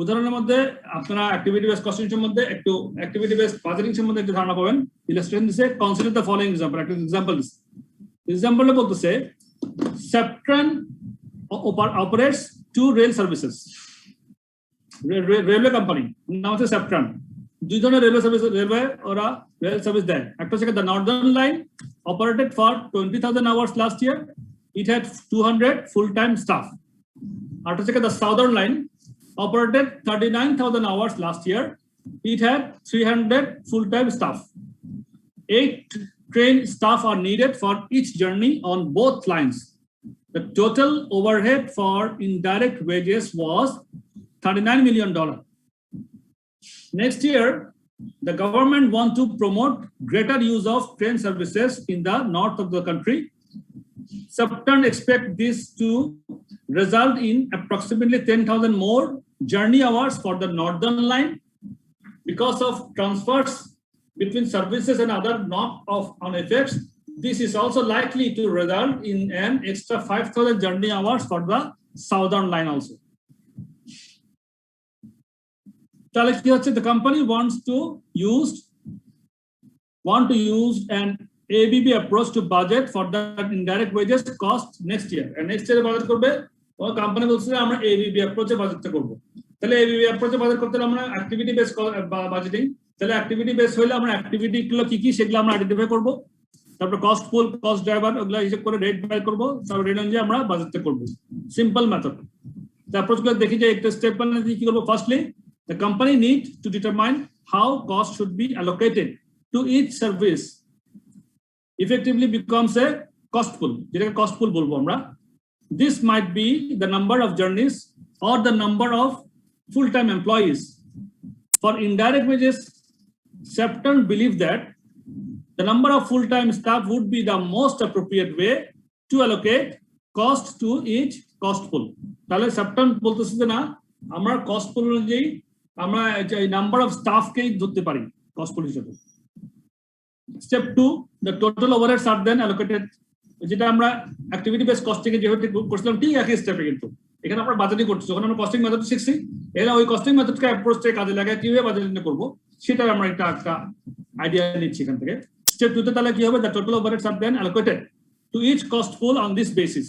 S1: উদাহরণের মধ্যে আপনারা অ্যাক্টিভিটি বেস কস্টিং এর মধ্যে একটু অ্যাক্টিভিটি বেস বাজেটিং এর মধ্যে একটু ধারণা পাবেন। ইলাস্ট্রেশন দিচ্ছে, কনসিডার দ্য ফলোইং এক্সাম্পল। একটা এক্সাম্পল দিচ্ছে, এক্সাম্পলে বলতেছে Septran operates two rail services, railway company নাম হচ্ছে Septran। দুই ধরনের রেলওয়ে ওরা রেল সার্ভিস দেয়। একটা হচ্ছে the Northern Line operated for 20,000 hours last year, it had 200 full-time staff. After the Southern Line operated 39,000 hours last year, it had 300 full-time staff. 8 trained staff are needed for each journey on both lines. The total overhead for indirect wages was $39 million. Next year, the government wants to promote greater use of train services in the north of the country. Septran expect this to result in approximately 10,000 more journey hours for the Northern Line. Because of transfers between services and other knock-on effects, this is also likely to result in an extra 5,000 journey hours for the Southern Line also. The company wants to use an ABB approach to budget for the indirect wages cost next year. And next year budget করবে ও company বলছে আমরা ABB approach এ বাজেটটা করব। তাহলে ABB approach এ budget করতে হলে আমরা activity base budgeting, তাহলে অ্যাক্টিভিটি বেস হইলে আমরা অ্যাক্টিভিটি গুলো কি কি সেগুলো আমরা আইডেন্টিফাই করব, তারপর কস্ট পুল, কস্ট ড্রাইভার ওগুলো হিসাব করে রেট বাই করব, তারপর রেট অনুযায়ী আমরা বাজেটটা করব। Simple method. The approach গুলো দেখি যে একটা স্টেপ বানাতে কি করব। Firstly the company need to determine how cost should be allocated to each service effectively becomes a cost pool, যেটাকে cost pool বলবো আমরা। This might be the number of journeys or the number of full-time employees. For indirect wages, Septran believe that the number of full-time staff would be the most appropriate way to allocate cost to each cost pool. তাহলে Septran বলতেছে যে না, আমরা cost pool অনুযায়ী আমরা এই number of স্টাফকেই ধরতে পারি cost pool হিসেবে। Step 2, the total overheads are then allocated, যেটা আমরা অ্যাক্টিভিটি বেস কস্টিং এ যেভাবে করছিলাম ঠিক একই স্টেপে, কিন্তু এখানে আমরা বাজেটিং করছি। যখন আমরা কস্টিং মেথড শিখছি, এরা ওই কস্টিং মেথডকে অ্যাপ্রোচটা কাজে লাগায় কিভাবে বাজেটিং করব সেটা আমরা একটা আইডিয়া নিচ্ছি এখান থেকে। স্টেপ 2 তে তাহলে কি হবে, the total overheads are then allocated to each cost pool on this basis.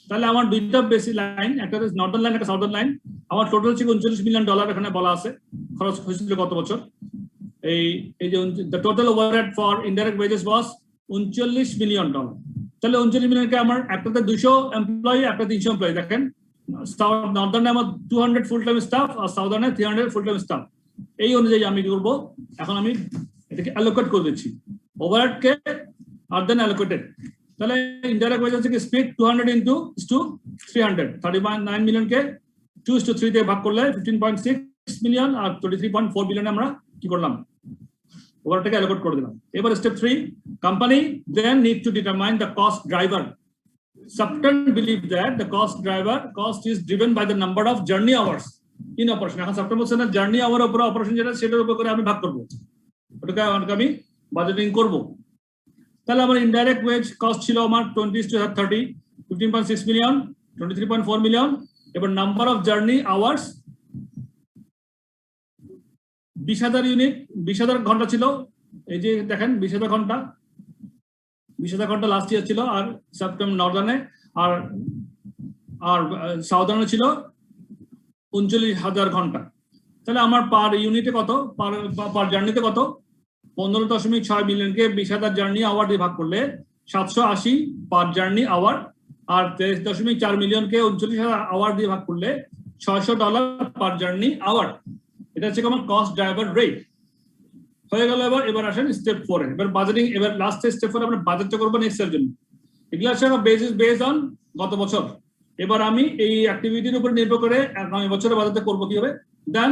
S1: তাহলে আমার দুইটা বেসিক লাইন, একটা নর্দার্ন লাইন, একটা সাউদার্ন লাইন। আমার টোটাল হচ্ছে $39 মিলিয়ন এখানে বলা আছে খরচ হয়েছিল গত বছর। এই যে the total overhead for indirect wages was $39 million. তাহলে 39 মিলিয়নকে আমার একটাতে 200 এমপ্লয়ি, একটা 300 এমপ্লয়ি। দেখেন নর্দার্নে আমার 200 ফুল টাইম স্টাফ আর সাউদার্নে 300 ফুল টাইম স্টাফ। এই অনুযায়ী আমি কি করবো, এখন আমি এটাকে অ্যালোকেট করে দিচ্ছি। ওভারহেডকে আর দেন অ্যালোকেটেড। তাহলে ইনডাইরেক্ট ওয়েজ হচ্ছে কি স্প্লিট 200 ইনটু 300, 39 মিলিয়নকে 2:3 দিয়ে ভাগ করলে 15.6 মিলিয়ন আর 23.4 বিলিয়ন আমরা কি করলাম, ওভারটাকে অ্যালোকেট করে দিলাম। এবার step 3, company then need to determine the cost driver. Septran believe that the cost is driven by the number of journey hours in operation. এখন Septran বলছে না জার্নি আওয়ার উপর অপারেশন যেটা সেটার উপর করে আমি ভাগ করব, ওটাকে আমি বাজেটিং করব। তাহলে আমার ইনডাইরেক্ট ওয়েজ কস্ট ছিল আমার 20:30, 15.6 মিলিয়ন, 23.4 মিলিয়ন। এবার number of journey hours 20,000 unit, 20,000 ঘন্টা ছিল। এই যে দেখেন 20,000 ঘন্টা লাস্ট ইয়ার ছিল। আর সেপ্টেম্বর নর্দার্নে আর সাউদার্নে ছিল 39,000 ঘন্টা। তাহলে আমার পার ইউনিটে কত, পার জার্নিতে কত, 15.6 মিলিয়নকে 20,000 জার্নি আওয়ার দিয়ে ভাগ করলে 780 পার জার্নি আওয়ার, আর 23.4 মিলিয়নকে 39,000 আওয়ার দিয়ে ভাগ করলে $600 পার জার্নি আওয়ার। এটা হচ্ছে আমার কস্ট ড্রাইভার রেট হয়ে গেল। এবার আসেন স্টেপ 4 এ। এবার বাজেটিং, এবার লাস্ট স্টেপ 4 আমরা বাজেটটা করবো নেক্সট ইয়ার জন্য। এগুলা হচ্ছে বেসড অন গত বছর। এবার আমি এই অ্যাক্টিভিটির উপর নির্ভর করে আগামী বছরের বাজেটটা করবো কি হবে। Then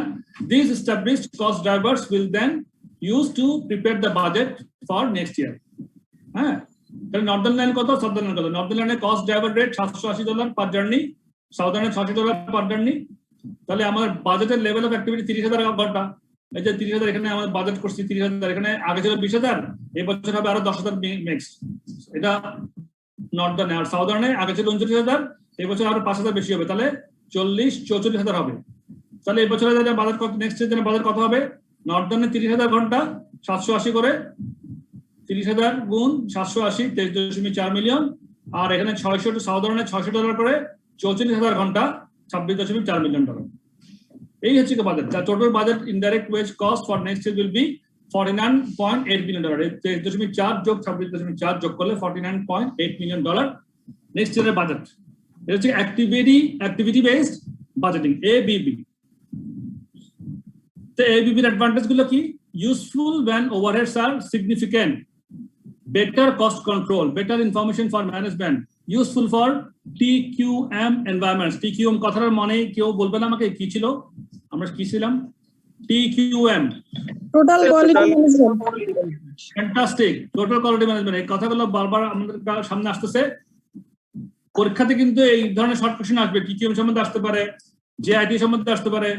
S1: this established cost drivers will then use to prepare the budget for next year. হ্যাঁ, তাহলে নর্দার্ন লাইন কত, সাউদার্ন লাইন কত। নর্দার্ন লাইনে cost driver rate $780 per journey, সাউদার্নে $600 পার ডার্নি, তাহলে আমার বাজেটের লেভেল অফ অ্যাক্টিভিটি 30,000 ঘন্টা। এই যে 30,000 এখানে আমার বাজেট করছি 30,000, এখানে আগে ছিল 20,000, এই বছর হবে আরো 10,000 নেক্সট। এটা নর্দার্নে। আর সাউদার্নে আগে ছিল 29,000, এই বছর আরো 5,000 বেশি হবে, তাহলে 44,000 হবে। তাহলে এই বছর বাজেট কত, নেক্সট ইয়ার বাজেট কত হবে? নর্দার্নে 30,000 ঘন্টা 780 করে, 30,000 গুণ 780 23.4 মিলিয়ন, আর এখানে 600 সাউদার্নে $600 করে 44,000 ঘন্টা 26.4 মিলিয়ন ডলার। এই হচ্ছে budget. Total budget indirect wage cost for next year will be $49.8 million. 23.4 যোগ 26.4 যোগ করলে $49.8 মিলিয়ন নেক্সট ইয়ারের বাজেট। এটা হচ্ছে অ্যাক্টিভিটি বেসড বাজেটিং, ABB। তো ABB এর অ্যাডভান্টেজ গুলো কি? Useful when overheads are significant, better cost control, better information for management, useful for TQM environments। TQM কথার মানে কেউ বলবেন আমাকে কি ছিল? আমরা কি ছিলাম? TQM,
S7: total quality management.
S1: Fantastic, total quality management. এই কথাগুলো বারবার আমাদের সামনে আসতেছে পরীক্ষাতে, কিন্তু এই ধরনের শর্ট কোশ্চেন আসবে। TQM সম্বন্ধে আসতে পারে, JIT সম্বন্ধে আসতে পারে,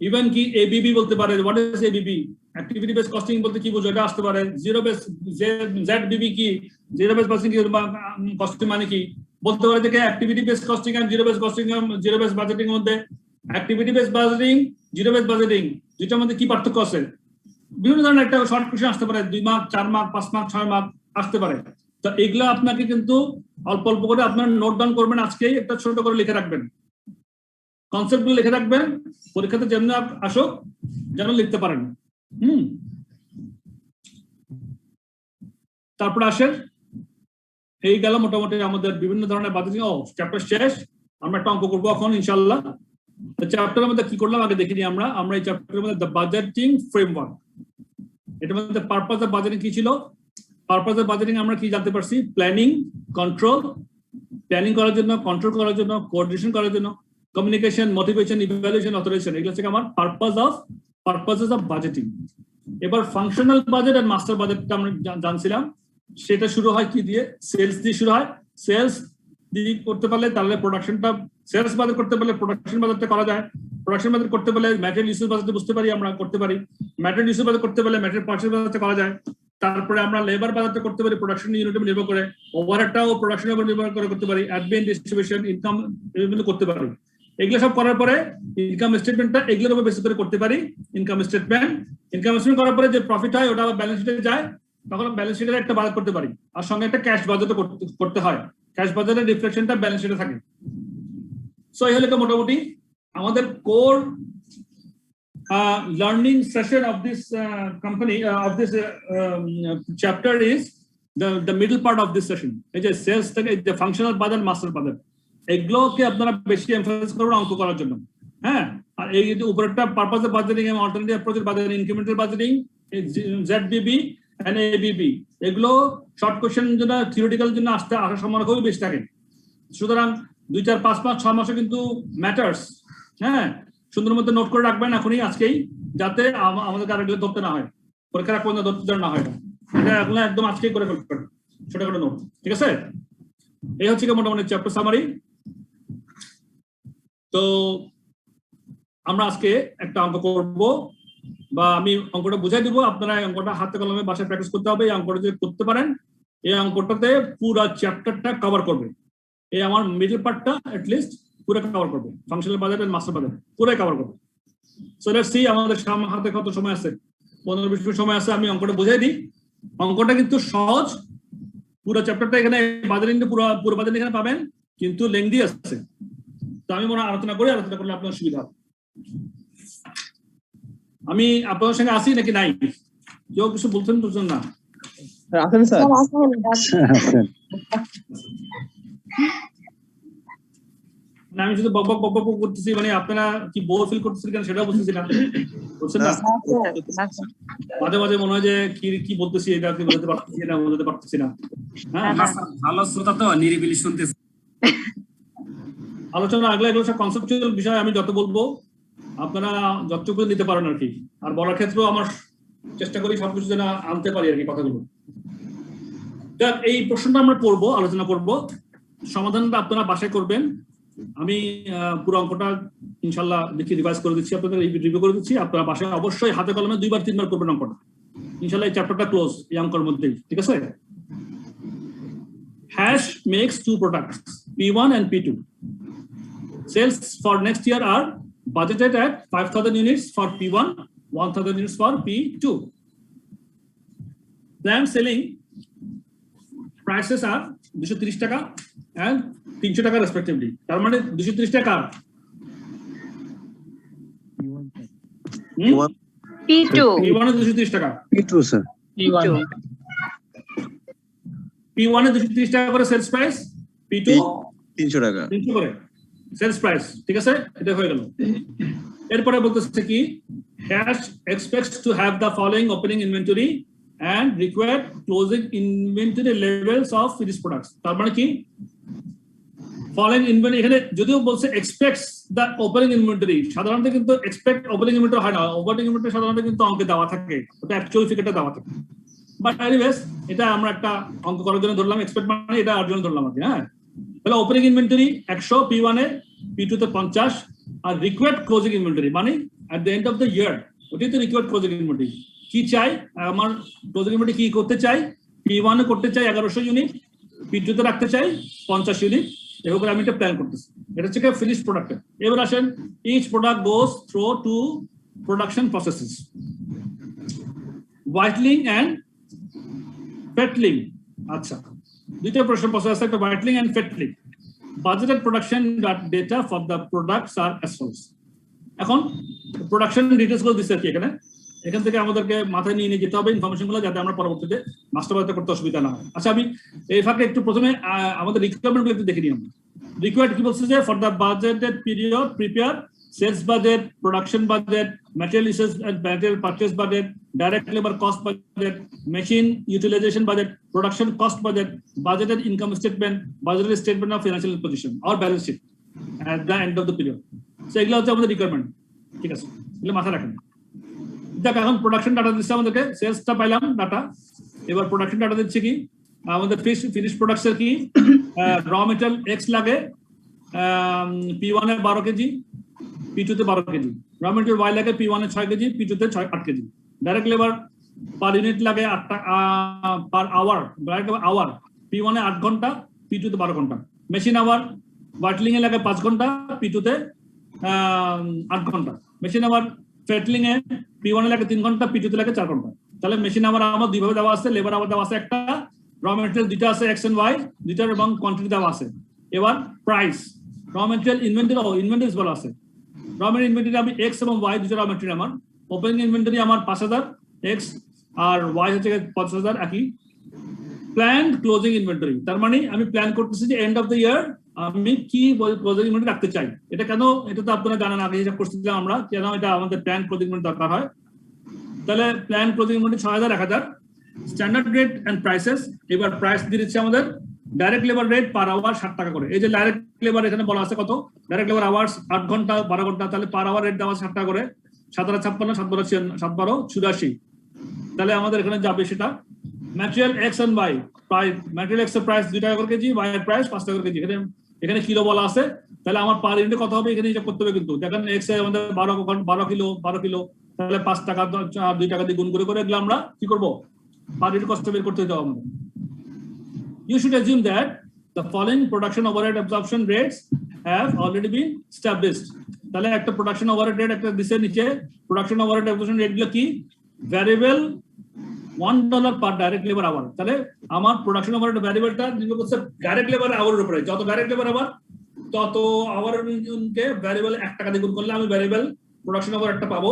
S1: ইভেন কি ABB বলতে পারে। What is ABB? Activity base costing বলতে কি বোঝো, এটা আসতে পারে। জিরো বেস ZBB কি, জিরো বেস কস্টিং কস্টিং মানে কি বলতে পারে। যে অ্যাক্টিভিটি বেস কস্টিং আর zero base costing, zero base budgeting এর মধ্যে activity base budgeting, zero base budgeting দুইটার মধ্যে কি পার্থক্য আছে? বিভিন্ন ধরনের একটা শর্ট কোশ্চেন আসতে পারে, 2 মার্ক, 4 মার্ক, 5 মার্ক, 6 মার্ক আসতে পারে। তো এগুলো আপনাকে কিন্তু অল্প অল্প করে আপনার নোট ডাউন করবেন, আজকেই একটা ছোট করে লিখে রাখবেন, কনসেপ্ট গুলো লিখে রাখবেন, পরীক্ষাতে যেমন আসুক যেন লিখতে পারেন। তারপরে আসেন, এই গেল মোটামুটি আমাদের বিভিন্ন ধরনের বাজেটিং। চ্যাপ্টার শেষ, আমরা একটা অঙ্ক করবো এখন ইনশাল্লাহ। চ্যাপ্টারের মধ্যে কি করলাম আগে দেখে নিই। আমরা এই চ্যাপ্টারের মধ্যে দ্য বাজেটিং ফ্রেমওয়ার্ক, এটার মধ্যে পারপাস অফ বাজেটিং কি ছিল? পারপাস অফ বাজেটিং আমরা কি জানতে পারছি? প্ল্যানিং, কন্ট্রোল, প্ল্যানিং করার জন্য, কন্ট্রোল করার জন্য, কোঅর্ডিনেশন করার জন্য, কমিউনিকেশন, মোটিভেশন, ইভ্যালুয়েশন, অথরাইজেশন, এগুলো হচ্ছে আমার পারপাসেস অফ বাজেটিং। এবার ফাংশনাল বাজেট আর মাস্টার বাজেটটা আমরা জানছিলাম। সেটা শুরু হয় কি দিয়ে? সেলস দিয়ে শুরু হয়। সেলস দিয়ে করতে পারলে তাহলে প্রোডাকশনটা, সেলস বাজেট করতে পারলে প্রোডাকশন বাজেটটা করা যায়। প্রোডাকশন বাজেট করতে পারলে ম্যাটেরিয়াল ইউসেজ বাজেট বুঝতে পারি, আমরা করতে পারি। ম্যাটেরিয়াল ইউসেজ বাজেট করতে পারলে ম্যাটেরিয়াল পারচেজ বাজেটটা করা যায়। তারপরে আমরা লেবার বাজেটটা করতে পারি প্রোডাকশন ইউনিটের উপর নির্ভর করে, ওভারহেডটাও প্রোডাকশনের উপর নির্ভর করে করতে পারি, অ্যাডমিন, ডিস্ট্রিবিউশন, ইনকাম এগুলো করতে পারি। এগুলো সব করার পরে ইনকাম স্টেটমেন্টটা এগুলোর উপর বেসিস করে করতে পারি। ইনকাম স্টেটমেন্ট করার পরে যে প্রফিট হয় ওটা ব্যালেন্স শিটে যায়, তখন ব্যালেন্স শিটের একটা বাজেট করতে পারি, আর সঙ্গে একটা ক্যাশ বাজেটও করতে হয়। ক্যাশ বাজেটের রিফ্লেকশনটা ব্যালেন্স শিটে থাকে। সো এই হলো মোটামুটি আমাদের core learning session of this company of this chapter is the middle part of this session। এই যে সেলস থেকে যে ফাংশনাল বাজেট, মাস্টার বাজেট, এগুলোকে আপনারা বেশি এমফাসাইজ করবেন অঙ্ক করার জন্য। হ্যাঁ, আর এই যে উপরেরটা পারপাস অফ বাজেটিং এবং অল্টারনেটিভ অ্যাপ্রোচের budgeting, incremental budgeting, ZBB and ABB, এগুলো শর্ট কোশ্চেন জন্য, থিওরিটিক্যাল জন্য আসার সম্ভাবনা খুবই বেশি থাকে। সুতরাং 2, 4, 5 মাস, 6 মাসে কিন্তু ম্যাটার্স। হ্যাঁ, সুন্দর মধ্যে নোট করে রাখবেন এখনই, আজকেই, যাতে আমাদেরকে আর এগুলো ধরতে না হয়, পরীক্ষার পর্যন্ত ধরতে না হয়। এটা এগুলো একদম আজকেই করে ফেলবেন, ছোট করে নোট, ঠিক আছে? এই হচ্ছে কি মোটামুটি চ্যাপ্টার সামারি। তো আমরা আজকে একটা অঙ্ক করব, বা আমি অঙ্কটা বুঝাই দিব, আপনারা অঙ্কটা হাতে কলমে বাসায় প্র্যাকটিস করতে হবে। এই অঙ্কটা যদি করতে পারেন, এই অঙ্কটাতে পুরো চ্যাপ্টারটা কভার করবে। এই আমার মিডল পার্টটা অ্যাটলিস্ট পুরো কভার করবে, ফাংশনাল বাজেট আর মাস্টার বাজেট পুরো কভার করবে। সো লেটস সি আমাদের হাতে কত সময় আছে। 15-20 মিনিট সময় আছে। আমি অঙ্কটা বুঝাই দিই। অঙ্কটা কিন্তু সহজ, পুরো চ্যাপ্টারটা এখানে বাজেটিং পুরো বাজেট এখানে পাবেন, কিন্তু লেংদি আছে। তো আমি মনে আলোচনা করলে আপনার সুবিধা হবে। আমি আপনাদের সঙ্গে আসি নাকি নাই? কেউ কিছু বলছেন না?
S3: আছেন স্যার?
S1: না, আমি শুধু বক করতেছি, মানে আপনারা কি বোর ফিল করতেছেন কেন সেটাও বুঝতেছি না, বুঝছেন না? মাঝে মাঝে মনে হয় যে কি বলতেছি এটা আপনি বোঝাতে পারতেছি না। হ্যাঁ,
S6: ভালো শ্রোতা তো, নিরিবিলি শুনতেছি।
S1: আলোচনা আগলে এগুলো সব কনসেপচুয়াল বিষয়, আমি যত বলবো আপনারা যতটুকু নিতে পারেন আর কি। আর বলার ক্ষেত্রেও আমার চেষ্টা করি সবকিছু যেন আনতে পারি আর কি কথাগুলো। এই প্রশ্নটা আমরা পড়বো, আলোচনা করব, সমাধানটা আপনারা বাসায় করবেন। আমি পুরো অঙ্কটা ইনশাআল্লাহ দেখি রিভাইজ করে দিচ্ছি, আপনাদের রিভিউ করে দিচ্ছি। আপনারা বাসায় অবশ্যই হাতে কলমে 2-3 বার করবেন অঙ্কটা। ইনশাআল্লাহ এই চ্যাপ্টারটা ক্লোজ এই অঙ্কের মধ্যেই, ঠিক আছে? Hash makes 2 products, P1 and P2. Sales for next year are budgeted at 5,000 units for P1, 1,000 units for P2. Planned selling prices are 230 টাকা and 300 টাকা respectively. তার মানে 230 টাকা
S7: P2.
S1: P1 এ 230 টাকা,
S5: P2 স্যার।
S1: P1 এ 230 টাকা করে সেলস প্রাইস, P2
S3: 300 টাকা
S1: 300 করে সেলস প্রাইস, ঠিক আছে? এটা হয়ে গেল। এরপরে বলতেছে কি Hash expects to have the following opening inventory and required closing inventory levels of finished products. তার মানে কি following inventory, এখানে যদিও বলছে expects the opening inventory, সাধারণত কিন্তু expect opening inventory হয় না, opening inventory সাধারণত কিন্তু অঙ্কে দেওয়া থাকে, ওটা অ্যাকচুয়াল ফিগারটা দেওয়া থাকে। বাট এনিওয়েজ এটা আমরা একটা অঙ্ক করার জন্য ধরলাম, এক্সপেক্ট মানে এটা আর জন্য ধরলাম আর কি। হ্যাঁ, তাহলে ওপেনিং ইনভেন্টরি 100 P1 এ, P2 তে 50, আর রিকোয়ার্ড ক্লোজিং ইনভেন্টরি মানে at the end of the year, ওটাই তো রিকোয়ার্ড ক্লোজিং ইনভেন্টরি। কি চাই আমার ক্লোজিং ইনভেন্টরি, কি করতে চাই? P1 এ করতে চাই 1100 ইউনিট, P2 তে রাখতে চাই 50 ইউনিট, এভাবে আমি একটা প্ল্যান করতেছি। এটা হচ্ছে ফিনিশড প্রোডাক্ট। এবার আসেন, each product goes through two production processes, whittling and fettling. আচ্ছা, দুইটা প্রসেস আছে, একটা whittling and fettling. Budgeted production data for the products are as follows. এখন প্রোডাকশন ডিটেইলস গুলো দিচ্ছে কি এখান থেকে আমাদেরকে মাথায় নিয়ে যেতে হবে ইনফরমেশন গুলো, যাতে আমরা পরবর্তীতে বাস্তবায়িত করতে অসুবিধা না হয়। আচ্ছা, আমি এই ফাঁকে একটু প্রথমে আমাদের রিকোয়ারমেন্ট গুলো একটু দেখে নিই। আমরা রিকোয়ার্ড কি বলছে যে for the budgeted period prepare sales budget, production budget, material usage and material purchase budget, direct labor cost budget, machine utilization budget, production cost budget, budgeted income statement, budgeted statement of financial position or balance sheet at the end of the period. So এগুলো হচ্ছে আমাদের requirement, ঠিক আছে? এগুলো মাথায় রাখেন। দেখ, এখন প্রোডাকশন ডাটা দিচ্ছে আমাদেরকে, সেলসটা পাইলাম ডাটা, এবার প্রোডাকশন ডাটা দিচ্ছে কি আমাদের ফিনিশ প্রোডাক্টসের কি র মেটেরিয়াল X লাগে P1 এ 12 কেজি, P2 তে 12 কেজি, র মেটেরিয়াল Y লাগে P1 এ 6 কেজি, P2 তে 8 KG. Direct labour per unit লাগে 8 টাকা per hour, direct hour P1 এ 8 ঘন্টা, P2 তে 12 ঘন্টা। মেশিন আওয়ার হোয়াইটলিং এ লাগে 5 ঘন্টা, P2 তে 8 ঘন্টা। মেশিন আওয়ার ফেটলিং এ P1 এ লাগে 3 ঘন্টা, P2 তে লাগে 4 ঘন্টা। তাহলে মেশিন আওয়ার আমার দুইভাবে দেওয়া আছে, লেবার আওয়ার দেওয়া আছে একটা, র মেটেরিয়াল দুইটা আছে X and Y দুইটার এবং কোয়ান্টিটি দেওয়া আছে। এবার প্রাইস, র মেটেরিয়াল ইনভেন্টরিজ বলা আছে। র মেটেরিয়াল ইনভেন্টরি আমি X এবং Y দুটো র মেটেরিয়াল, আমার ওপেনিং ইনভেন্টরি আমার 5000 X আর Y হচ্ছে 50000 একই। প্ল্যান্ড ক্লোজিং ইনভেন্টরি, তার মানে আমি প্ল্যান করতেছি যে এন্ড অফ দ্য ইয়ার আমি কি ক্লোজিং ইনভেন্টরি রাখতে চাই। এটা কেন, এটা তো আপনারা জানেন, আগে হিসাব করছিলাম আমরা কেন এটা আমাদের প্ল্যান ক্লোজিং ইনভেন্টরি দরকার হয়। তাহলে plan closing inventory 6000 1000। Standard rate and prices, এবার প্রাইস দিয়ে দিচ্ছে আমাদের direct labour rate per hour 60 টাকা করে। এই যে ডাইরেক্ট লেবার এখানে বলা আছে কত, ডাইরেক্ট লেবার আওয়ার্স 8 ঘন্টা 12 ঘন্টা, তাহলে পার আওয়ার রেট দেওয়া 60 টাকা করে। 756 712 তাহলে আমাদের এখানে যাবে সেটা। Material X and Y price, material X এর প্রাইস 2 টাকা করে কেজি, Y এর প্রাইস 5 টাকা করে কেজি। এখানে কিলো বলা আছে, তাহলে আমার পার ইউনিটে কত হবে এখানে হিসাব করতে হবে। কিন্তু দেখেন X এ আমাদের 12 কিলো, তাহলে 5 টাকা 2 টাকা দিয়ে গুণ করে এগুলো আমরা কি করব, পার ইউনিট কষ্ট বের করতে হবে আমাদের। You should assume that the following production overhead absorption rates have already been established. তাহলে একটা প্রোডাকশন ওভারহেড রেট একটা দিছে নিচে, প্রোডাকশন ওভারহেড অ্যাবজর্পশন রেট গুলো কি variable $1 per direct labour hour. তাহলে আমার প্রোডাকশন ওভারহেড ভ্যারিয়েবলটা নির্ভর করছে ডাইরেক্ট লেবার আওয়ারের উপরে, যত ডাইরেক্ট লেবার আওয়ার তত আওয়ারের কে ভ্যারিয়েবল 1 টাকা দিয়ে গুণ করলে আমি ভ্যারিয়েবল প্রোডাকশন ওভারহেডটা পাবো,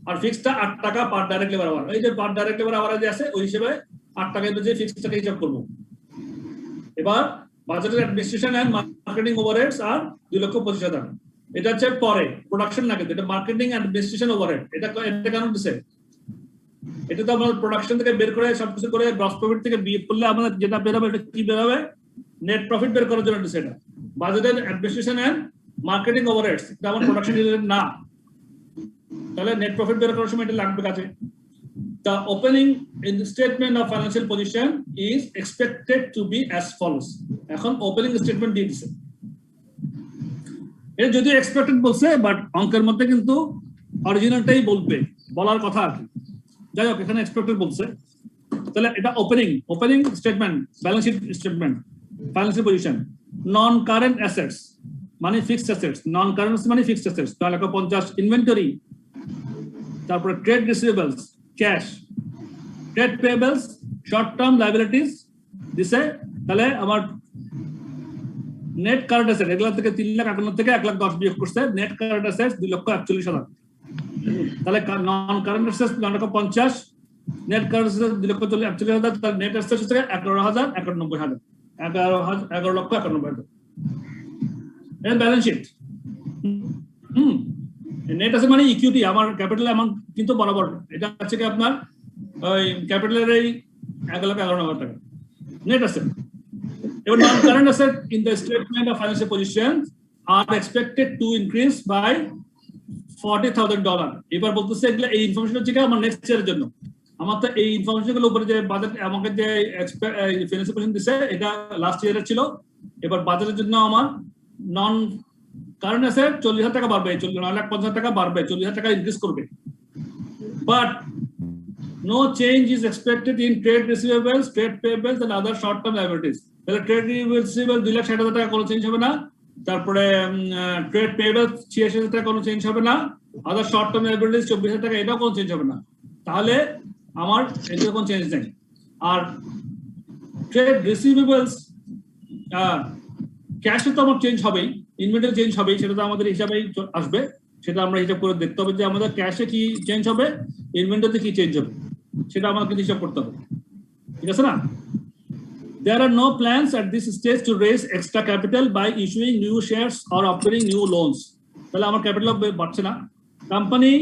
S1: আর ফিক্সডটা 8 টাকা পার ডাইরেক্ট লেবার আওয়ার। এই যে পার ডাইরেক্ট লেবার আওয়ার যে আছে ওই হিসেবে 8 টাকা দিয়ে ফিক্সডটাকে হিসাব করব। এবার বাজেটের অ্যাডমিনিস্ট্রেশন এন্ড মার্কেটিং ওভারহেডস আর 2,25,000। এটা হচ্ছে পরে প্রোডাকশন না, কিন্তু এটা মার্কেটিং এন্ড অ্যাডমিনিস্ট্রেশন ওভারহেড। এটা কেন দিছে, এটা তো আমরা প্রোডাকশন থেকে বের করে সবকিছু করে গ্রস প্রফিট থেকে বিয়োগ করলে আমাদের যেটা বের হবে এটা কি বের হবে, নেট প্রফিট বের করার জন্য দিছে। এটা বাজেটের অ্যাডমিনিস্ট্রেশন এন্ড মার্কেটিং ওভারহেডস, এটা আমার প্রোডাকশন রিলেটেড না, তাহলে নেট প্রফিট বের করার সময় এটা লাগবে কাছে। The opening in the statement of financial position is expected to be as follows. এখন opening statement দিয়ে দিছে এটা যদিও এক্সপেক্টেড বলছে, বাট অঙ্কের মধ্যে কিন্তু অরিজিনালটাই বলার কথা আর কি। যাই হোক, এখানে এক্সপেক্টেড বলছে। তাহলে এটা opening statement, balance sheet statement, financial position. Non current assets মানে ফিক্সড অ্যাসেটস, নন কারেন্ট মানে ফিক্সড অ্যাসেটস 9,50,000 ইনভেন্টরি, তারপরে trade receivables cash, trade payables short term liabilities দিছে। তাহলে আমার নেট কারেন্ট অ্যাসেট এগুলা থেকে 3,51,000 থেকে 1,10,000 বিয়োগ করছে, নেট কারেন্ট অ্যাসেটস 2,41,000। তাহলে নন current assets 9,50,000, net current assets 2,41,000, তাহলে নেট অ্যাসেটস হচ্ছে 11,91,000, 11,91,000। এর ব্যালেন্স শিট। নেট অ্যাসেট মানে ইকুইটি, আমার ক্যাপিটাল অ্যামাউন্ট কিন্তু বরাবর এটা হচ্ছে কি আপনার ওই ক্যাপিটালের এই 1,11,9,000 টাকা net asset. Even non-current assets in the statement of financial position are expected to increase by $40,000. এবার বলতেছে এগুলা এই ইনফরমেশন হচ্ছে আমার নেক্সট ইয়ারের জন্য। আমার তো এই ইনফরমেশন গুলো উপরে যে বাজেট আমাকে যে ফাইন্যান্সিয়াল পজিশন দিছে এটা লাস্ট ইয়ারের ছিল। এবার বাজেটের জন্য আমার নন কারেন্ট অ্যাসেট 40,000 টাকা বাড়বে, 9,50,000 টাকা বাড়বে, 40,000 টাকা ইনক্রিজ করবে। But no change is expected in trade receivables, trade payables and other short term liabilities. তাহলে ট্রেড রিসিভেবল 2,60,000 টাকা কোনো চেঞ্জ হবে না, তারপরে ট্রেড পেয়েবল 86,000 টাকা কোনো চেঞ্জ হবে না, আদার শর্ট টার্ম লায়াবিলিটিস 24,000 টাকা এটাও কোনো চেঞ্জ হবে না। তাহলে আমার এতে কোনো চেঞ্জ নেই। আর ট্রেড রিসিভেবলস ক্যাশে তো আমার চেঞ্জ হবেই, ইনভেন্টরি চেঞ্জ হবেই, সেটা তো আমাদের হিসাবেই আসবে, সেটা আমরা হিসাব করে দেখতে হবে যে আমাদের ক্যাশে কি চেঞ্জ হবে, ইনভেন্টরিতে কি চেঞ্জ হবে, সেটা আমাকে হিসাব করতে হবে। ঠিক আছে না? There are no plans at this stage to raise extra capital by issuing new shares or offering new loans. তাহলে আমার ক্যাপিটাল বাড়ছে না। Company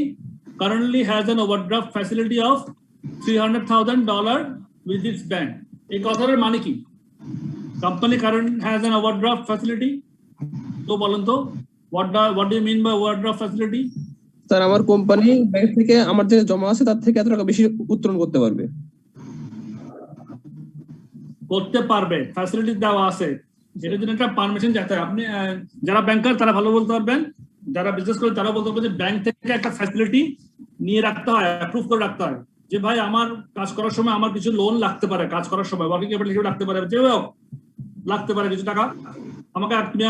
S1: currently has an overdraft facility of $300,000 with its bank. এই কথাটার মানে কি? Company currently has an overdraft facility. তো বলেন তো, what do you mean by overdraft facility?
S3: Sir আমার কোম্পানি ব্যাংক থেকে আমার যে জমা আছে তার থেকে এত টাকা বেশি উত্তোলন করতে পারবে। ফ্যাসিলিটি দেওয়া আছে, এটার জন্য একটা পারমিশন যেতে হয়। আপনি যারা ব্যাংকার তারা ভালো বলতে পারবেন, যারা বিজনেস করে তারা বলতে পারবেন যে ব্যাংক থেকে একটা ফ্যাসিলিটি নিয়ে রাখতে হয়, অ্যাপ্রুভ করে রাখতে হয় যে ভাই আমার কাজ করার সময় আমার কিছু লোন লাগতে পারে, কাজ করার সময় ওয়ার্কিং ক্যাপিটাল হিসেবে লাগতে পারে, যে লাগতে পারে কিছু টাকা, আমাকে তুমি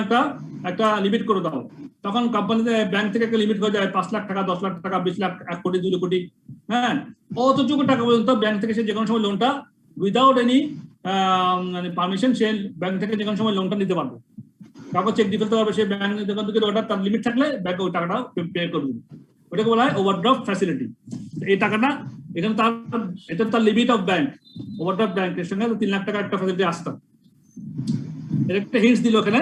S3: একটা লিমিট করে দাও। তখন কোম্পানিতে ব্যাংক থেকে একটা লিমিট হয়ে যায় 5 লাখ টাকা, 10 লাখ টাকা, 20 লাখ, 1 কোটি, 2 কোটি। হ্যাঁ, অতটুকু টাকা পর্যন্ত ব্যাংক থেকে সে যে কোনো সময় লোনটা উইদাউট এনি মানে পারমিশন সে ব্যাংক থেকে যে কোনো সময় লোনটা নিতে পারবে, কাগজ চেক দিয়ে ফেলতে পারবে। সে ব্যাংক দোকান থেকে ওটা তার লিমিট থাকলে ব্যাংক ওই টাকাটা পে করবে। ওটাকে বলা হয় ওভারড্রাফট ফ্যাসিলিটি। এই টাকাটা এখানে এটা তার লিমিট অফ ব্যাংক, ওভারড্রাফট ব্যাংকের সঙ্গে 3 লাখ টাকা একটা ফ্যাসিলিটি আসতো। এর একটা হিন্টস দিল এখানে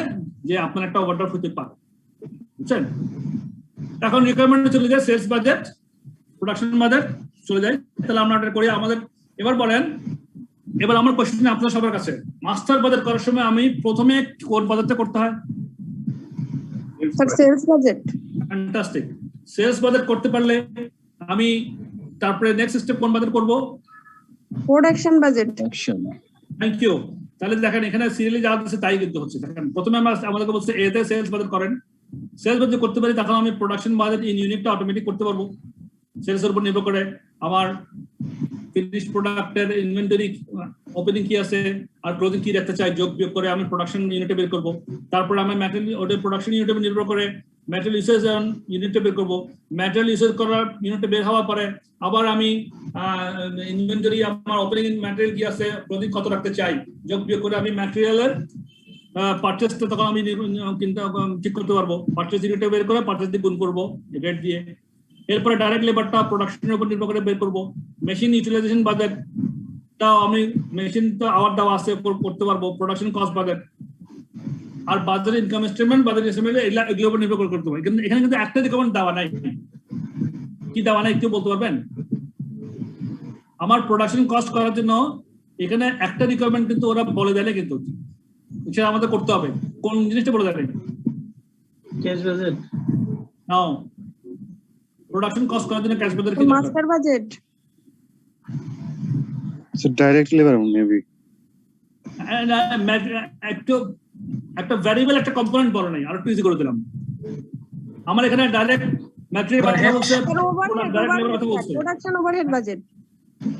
S3: যে আপনার একটা ওভারড্রাফট হতে পারে, বুঝছেন? এখন রিকোয়ারমেন্টে চলে যায় সেলস বাজেট, প্রোডাকশন বাজেট চলে যায়। তাহলে আমরা এটা করি আমাদের। এবার বলেন, এবার আমার কোশ্চেন আপনার সবার কাছে, মাস্টার বাজেট করার সময় আমি প্রথমে কোন বাজেটটা করতে হয়?
S7: Sales budget.
S1: Fantastic. Sales budget করতে পারলে আমি তারপরে নেক্সট স্টেপ কোন বাজেট করব?
S7: Production budget.
S1: Thank you. তাহলে দেখেন এখানে সিরিয়ালি যা আছে তাই কিন্তু হচ্ছে। দেখেন প্রথমে আমরা আমাদেরকে বলছে এ তে সেলস বাজেট করেন, সেলস বাজেট করতে পারি, তখন আমি প্রোডাকশন বাজেট ইন ইউনিটটা অটোমেটিক করতে পারবো। সেলস এর উপর নির্ভর করে আমার ফিনিশ প্রোডাক্টের ইনভেন্টরি ওপেনিং কি আছে আর ক্লোজিং কি রাখতে চাই, যোগ বিয়োগ করে আমি প্রোডাকশন ইউনিটে বের করব। তারপর আমি ম্যাটেরিয়াল ওদের প্রোডাকশন ইউনিটে নির্ভর করে ম্যাটেরিয়াল ইউসেজ ইউনিটে বের করব। ম্যাটেরিয়াল ইউসেজ করার ইউনিটে বের হওয়ার পরে আবার আমি ইনভেন্টরি আমার ওপেনিং ম্যাটেরিয়াল কি আছে, ক্লোজিং কত রাখতে চাই, যোগ বিয়োগ করে আমি ম্যাটেরিয়ালের পারচেজটা তখন আমি ঠিক করতে পারবো। পারচেজ ইউনিটে বের করে পারচেজ দিয়ে গুণ করবো রেট দিয়ে। এরপরে ডাইরেক্ট লেবারটা প্রোডাকশনের উপর নির্ভর করে বের করবো। মেশিন ইউটিলাইজেশন বাজেটটাও আমি মেশিন তো আওয়ার দেওয়া আছে করতে পারবো, প্রোডাকশন কস্ট বাজেট। আর বাজার ইনকাম স্টেটমেন্ট, বাজার স্টেটমেন্ট এগুলোর উপর নির্ভর করে করতে পারবো। কিন্তু এখানে কিন্তু একটা রিকমেন্ড দেওয়া নাই। কি দেওয়া নাই একটু বলতে পারবেন? আমার প্রোডাকশন কস্ট করার জন্য এখানে একটা রিকোয়ারমেন্ট কিন্তু ওরা বলে দেয় না, কিন্তু সেটা আমাদের করতে হবে। কোন জিনিসটা বলে দেয়?
S5: Cash budget.
S1: Now production cost করার জন্য ক্যাশ বাজেট কি
S7: master budget.
S8: So direct labor maybe.
S1: একটা ভ্যারিয়েবল একটা কম্পোনেন্ট বলে নাই, আর একটু ইজি করে দিলাম। আমার এখানে ডাইরেক্ট ম্যাটেরিয়াল কথা বলছে, ডাইরেক্ট লেবার কথা বলছে।
S7: Production overhead budget.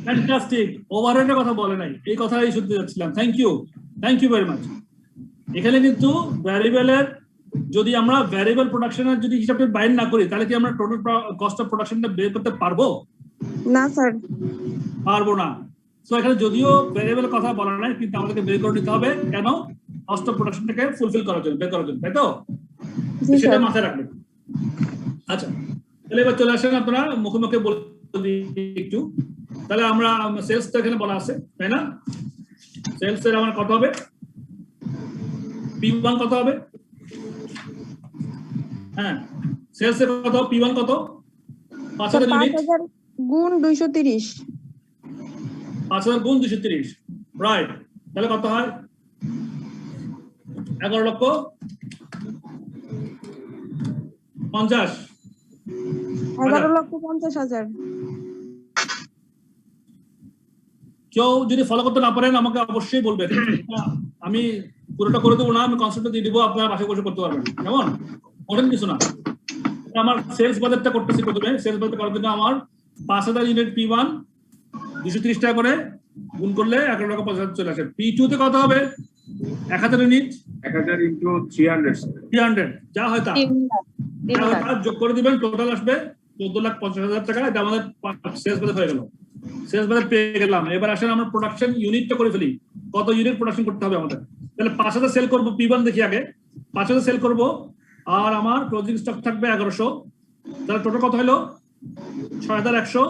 S1: ফ্যান্টাস্টিক, ওভারহেডের কথা বলে নাই, এই কথাই শুনতে যাচ্ছিলাম। Thank you very much. এখানে কিন্তু ভ্যারিয়েবলের যদি আমরা ভ্যারিয়েবল প্রোডাকশনের যদি হিসাবটা বাইর না করি, তাহলে কি আমরা টোটাল কস্ট অফ প্রোডাকশনটা বের করতে পারবো?
S7: না স্যার,
S1: পারবো না। তো এখানে যদিও ভ্যারিয়েবল কথা বলা নাই, কিন্তু আমাদেরকে বের করে নিতে হবে। কেন? কস্ট অফ প্রোডাকশনটাকে ফুলফিল করার জন্য, বের করার জন্য, তাই তো? সেটা মাথায় রাখবেন। আচ্ছা, তাহলে এবার চলে আসেন আপনারা মুখে মুখে বলে একটু। তাহলে আমরা সেলস তো এখানে বলা আছে, তাই না? সেলস এর আমার কত হবে? P1 কত হবে? হ্যাঁ, সেলস এর কত? P1 কত? 5000 ইউনিট
S7: 5000 গুণ 230।
S1: 5000 গুণ 230, রাইট। তাহলে কত হয়? 11,50,000।
S7: 11,50,000।
S1: কেউ যদি ফলো করতে না পারেন আমাকে অবশ্যই বলবেন, আমি পুরোটা করে দেবো না, আমি কনসেপ্টটা দিয়ে দিব, আপনারা বাসায় বসে করতে পারবেন। কেমন? কঠিন কিছু না। আমার সেলস বাজেটটা করতেছি প্রথমে। সেলস বাজেট করার জন্য আমার 5000 ইউনিট P1 230 টাকা করে গুণ করলে 11,50,000 চলে আসে। P2 তে কত হবে? 1000 ইউনিট
S4: 1000 into 300 sir.
S1: 300, যা হয় তা যোগ করে দিবেন, টোটাল আসবে 14,50,000 টাকা। এটা আমাদের সেলস বাজেট হয়ে গেল, সেলস বাজেট পেয়ে গেলাম। এবার আসেন আমরা প্রোডাকশন ইউনিটটা করে ফেলি, কত ইউনিট প্রোডাকশন করতে হবে আমাদের। তাহলে 5000 সেল করবো, P1 দেখি আগে। 5000 সেল করবো, আর আমার ক্লোজিং স্টক থাকবে 1100। তাহলে টোটাল কত হলো? 6100।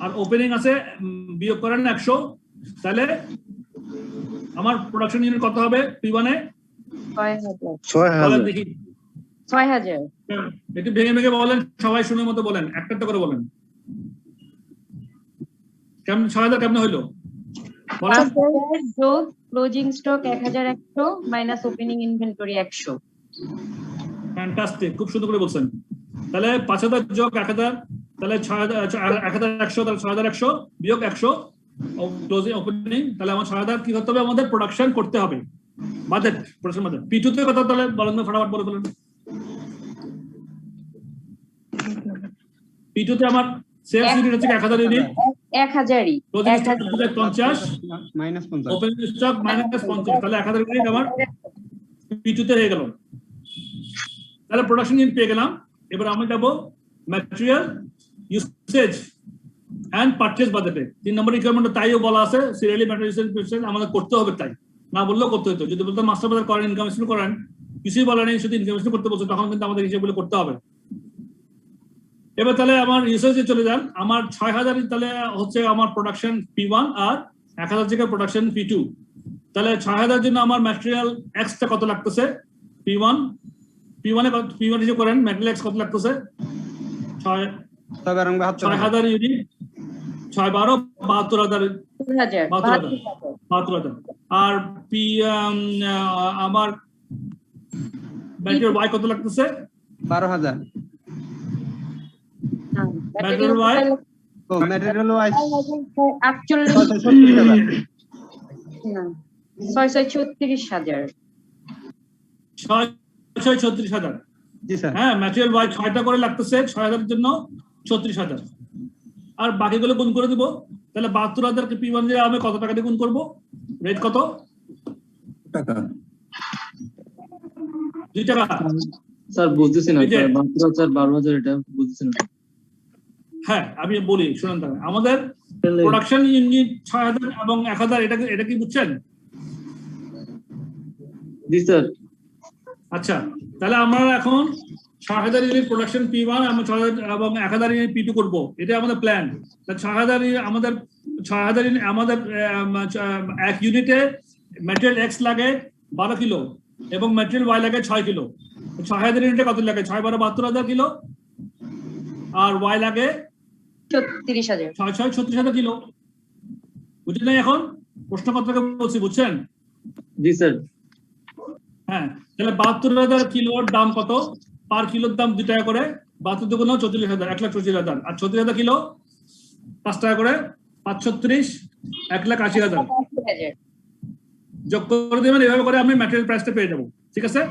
S1: আর ওপেনিং আছে বিয়োগ করেন 100। তাহলে আমার প্রোডাকশন ইউনিট কত হবে P1 এ?
S8: 6000
S1: দেখি
S9: 6000।
S1: একটু ভেঙে ভেঙে বলেন, সবাই শুনে মতো বলেন, একটা করে বলেন। কেমন 6000 কেমন হইলো বলেন?
S9: যোগ closing stock 1100 minus opening inventory 100।
S1: Fantastic, খুব সুন্দর করে বলছেন। তাহলে 5000 যোগ 1000, তাহলে 1100, তাহলে 6100 বিয়োগ 100 ক্লোজিং ওপেনিং। তাহলে আমার 6000 কি করতে হবে? আমাদের প্রোডাকশন করতে হবে, বাজেট প্রোডাকশন বাজেট। P2 তে কত? তাহলে বলেন, ফটাফট বলে বলেন। P2 তে আমার সেলস ইউনিট হচ্ছে 1000 ইউনিট,
S9: 1000ই
S1: closing stock 50
S8: minus 50,
S1: opening stock minus 50, তাহলে 1000 ইউনিট আমার P2 তে হয়ে গেল। তাহলে প্রোডাকশন ইউনিট পেয়ে গেলাম। এবার আমরা যাব ম্যাটেরিয়াল ইউসেজ এন্ড পারচেজ বাজেটে। 3 নম্বর রিকোয়ারমেন্ট তাইও বলা আছে, সিরিয়ালি ম্যাটেরিয়াল ইউসেজ আমাদের করতে হবে, তাই না বললেও করতে হতো। যদি বলতাম মাস্টার বাজার করেন, ইনকাম স্টেটমেন্ট করেন, কিছুই বলা নেই, শুধু ইনকাম স্টেটমেন্ট করতে বলছে, তখন কিন্তু আমাদের হিসাবগুলো করতে হবে। এবার তাহলে আমার ইউসেজে চলে যান। আমার 6000 তাহলে হচ্ছে আমার প্রোডাকশন P1, আর 1000 জায়গায় প্রোডাকশন P2। তাহলে 6000 জন্য আমার ম্যাটেরিয়াল এক্সটা কত লাগতেছে? P1 হিসেবে করেন, ম্যাটেরিয়াল এক্স কত লাগতেছে? 6000 ইউনিট, 6 12 72,000। আর আমার ম্যাটেরিয়াল ওয়াই কত লাগতেছে?
S8: 12000।
S1: Material Y
S8: material wise
S9: 636,000।
S1: 636,000।
S8: জি স্যার।
S1: হ্যাঁ, ম্যাটেরিয়াল ওয়াই 6টা করে লাগতেছে 6000 এর জন্য 36,000। আর বাকিগুলো গুণ করে দিব। তাহলে 72,000 কে P1 দিয়ে আমি কত টাকা দিয়ে গুণ করব? রেট কত?
S2: টাকা
S1: 2 টাকা।
S6: স্যার বুঝতেছি না, 72,000 12,000 এটা বুঝতেছি না।
S1: হ্যাঁ, আমি বলি শুনুন। তাহলে আমাদের প্রোডাকশন ইউনিট 6000 এবং 1000, এটা কি বুঝছেন?
S6: জি স্যার।
S1: আচ্ছা, তাহলে আমরা এখন 6000 ইউনিট প্রোডাকশন P1 এবং 1000 ইউনিট P2 করব, এটা আমাদের প্ল্যান। 6000 আমাদের 6000 আমাদের এক ইউনিটে ম্যাটেরিয়াল এক্স লাগে 12 কিলো এবং ম্যাটেরিয়াল ওয়াই লাগে 6 কিলো। 6000 ইউনিটে কত লাগে? 6 12 72,000 কিলো, আর ওয়াই লাগে
S9: 36,000।
S1: 6 36,000 কিলো। বুঝলেন না? এখন প্রশ্ন কত টাকা বলছি, বুঝছেন?
S6: জি স্যার।
S1: হ্যাঁ, তাহলে 72,000 কিলোর দাম কত? পার কিলোর দাম 2 টাকা করে, 72 দুগুণ 44,000, 1,34,000। আর 36,000 কিলো 5 টাকা করে, 5 36 1,80,000 যোগ করে দেবেন। এভাবে করে আমি ম্যাটেরিয়াল প্রাইসটা পেয়ে যাবো। ঠিক আছে?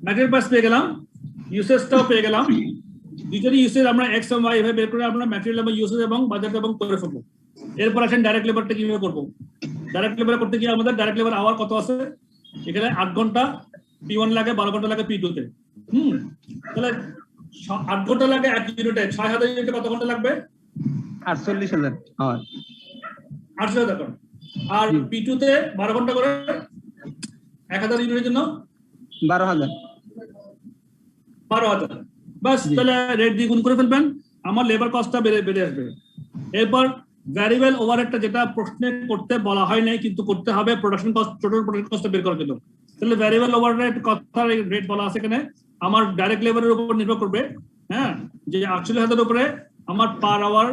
S1: ম্যাটেরিয়াল প্রাইস পেয়ে গেলাম, ইউসেজটাও পেয়ে গেলাম। দুইটারই ইউসেজ আমরা এক্স এবং ওয়াই এভাবে বের করে আমরা ম্যাটেরিয়াল এবং ইউসেজ এবং বাজেট এবং করে ফেলবো। এরপর আসেন ডাইরেক্ট লেবারটা কিভাবে করবো। ডাইরেক্ট লেবার করতে গিয়ে আমাদের ডাইরেক্ট লেবার আওয়ার কত আছে, এখানে 8 ঘন্টা P1 লাগে, 12 ঘন্টা লাগে P2 তে। তাহলে 8 ঘন্টা লাগে 1 ইউনিটে, 6000 ইউনিটে কত ঘন্টা লাগবে?
S8: 48,000 আওয়ার।
S1: 80,000 টাকা। আর P2 তে 12 ঘন্টা করে 1000 ইউনিটের জন্য
S8: 12,000।
S1: 12,000। বাস, তাহলে রেট দিয়ে গুণ করে ফেলবেন, আমার লেবার কস্টটা বেড়ে আসবে। এরপর ভ্যারিয়েবল ওভারহেডটা যেটা প্রশ্নে করতে বলা হয় নাই কিন্তু করতে হবে প্রোডাকশন কস্ট, টোটাল প্রোডাকশন কস্টটা বের করার জন্য। তাহলে ভ্যারিয়েবল ওভারহেড কথার রেট বলা আছে এখানে, আমার ডাইরেক্ট লেবারের উপর নির্ভর করবে। হ্যাঁ, যে 48,000 উপরে আমার per hour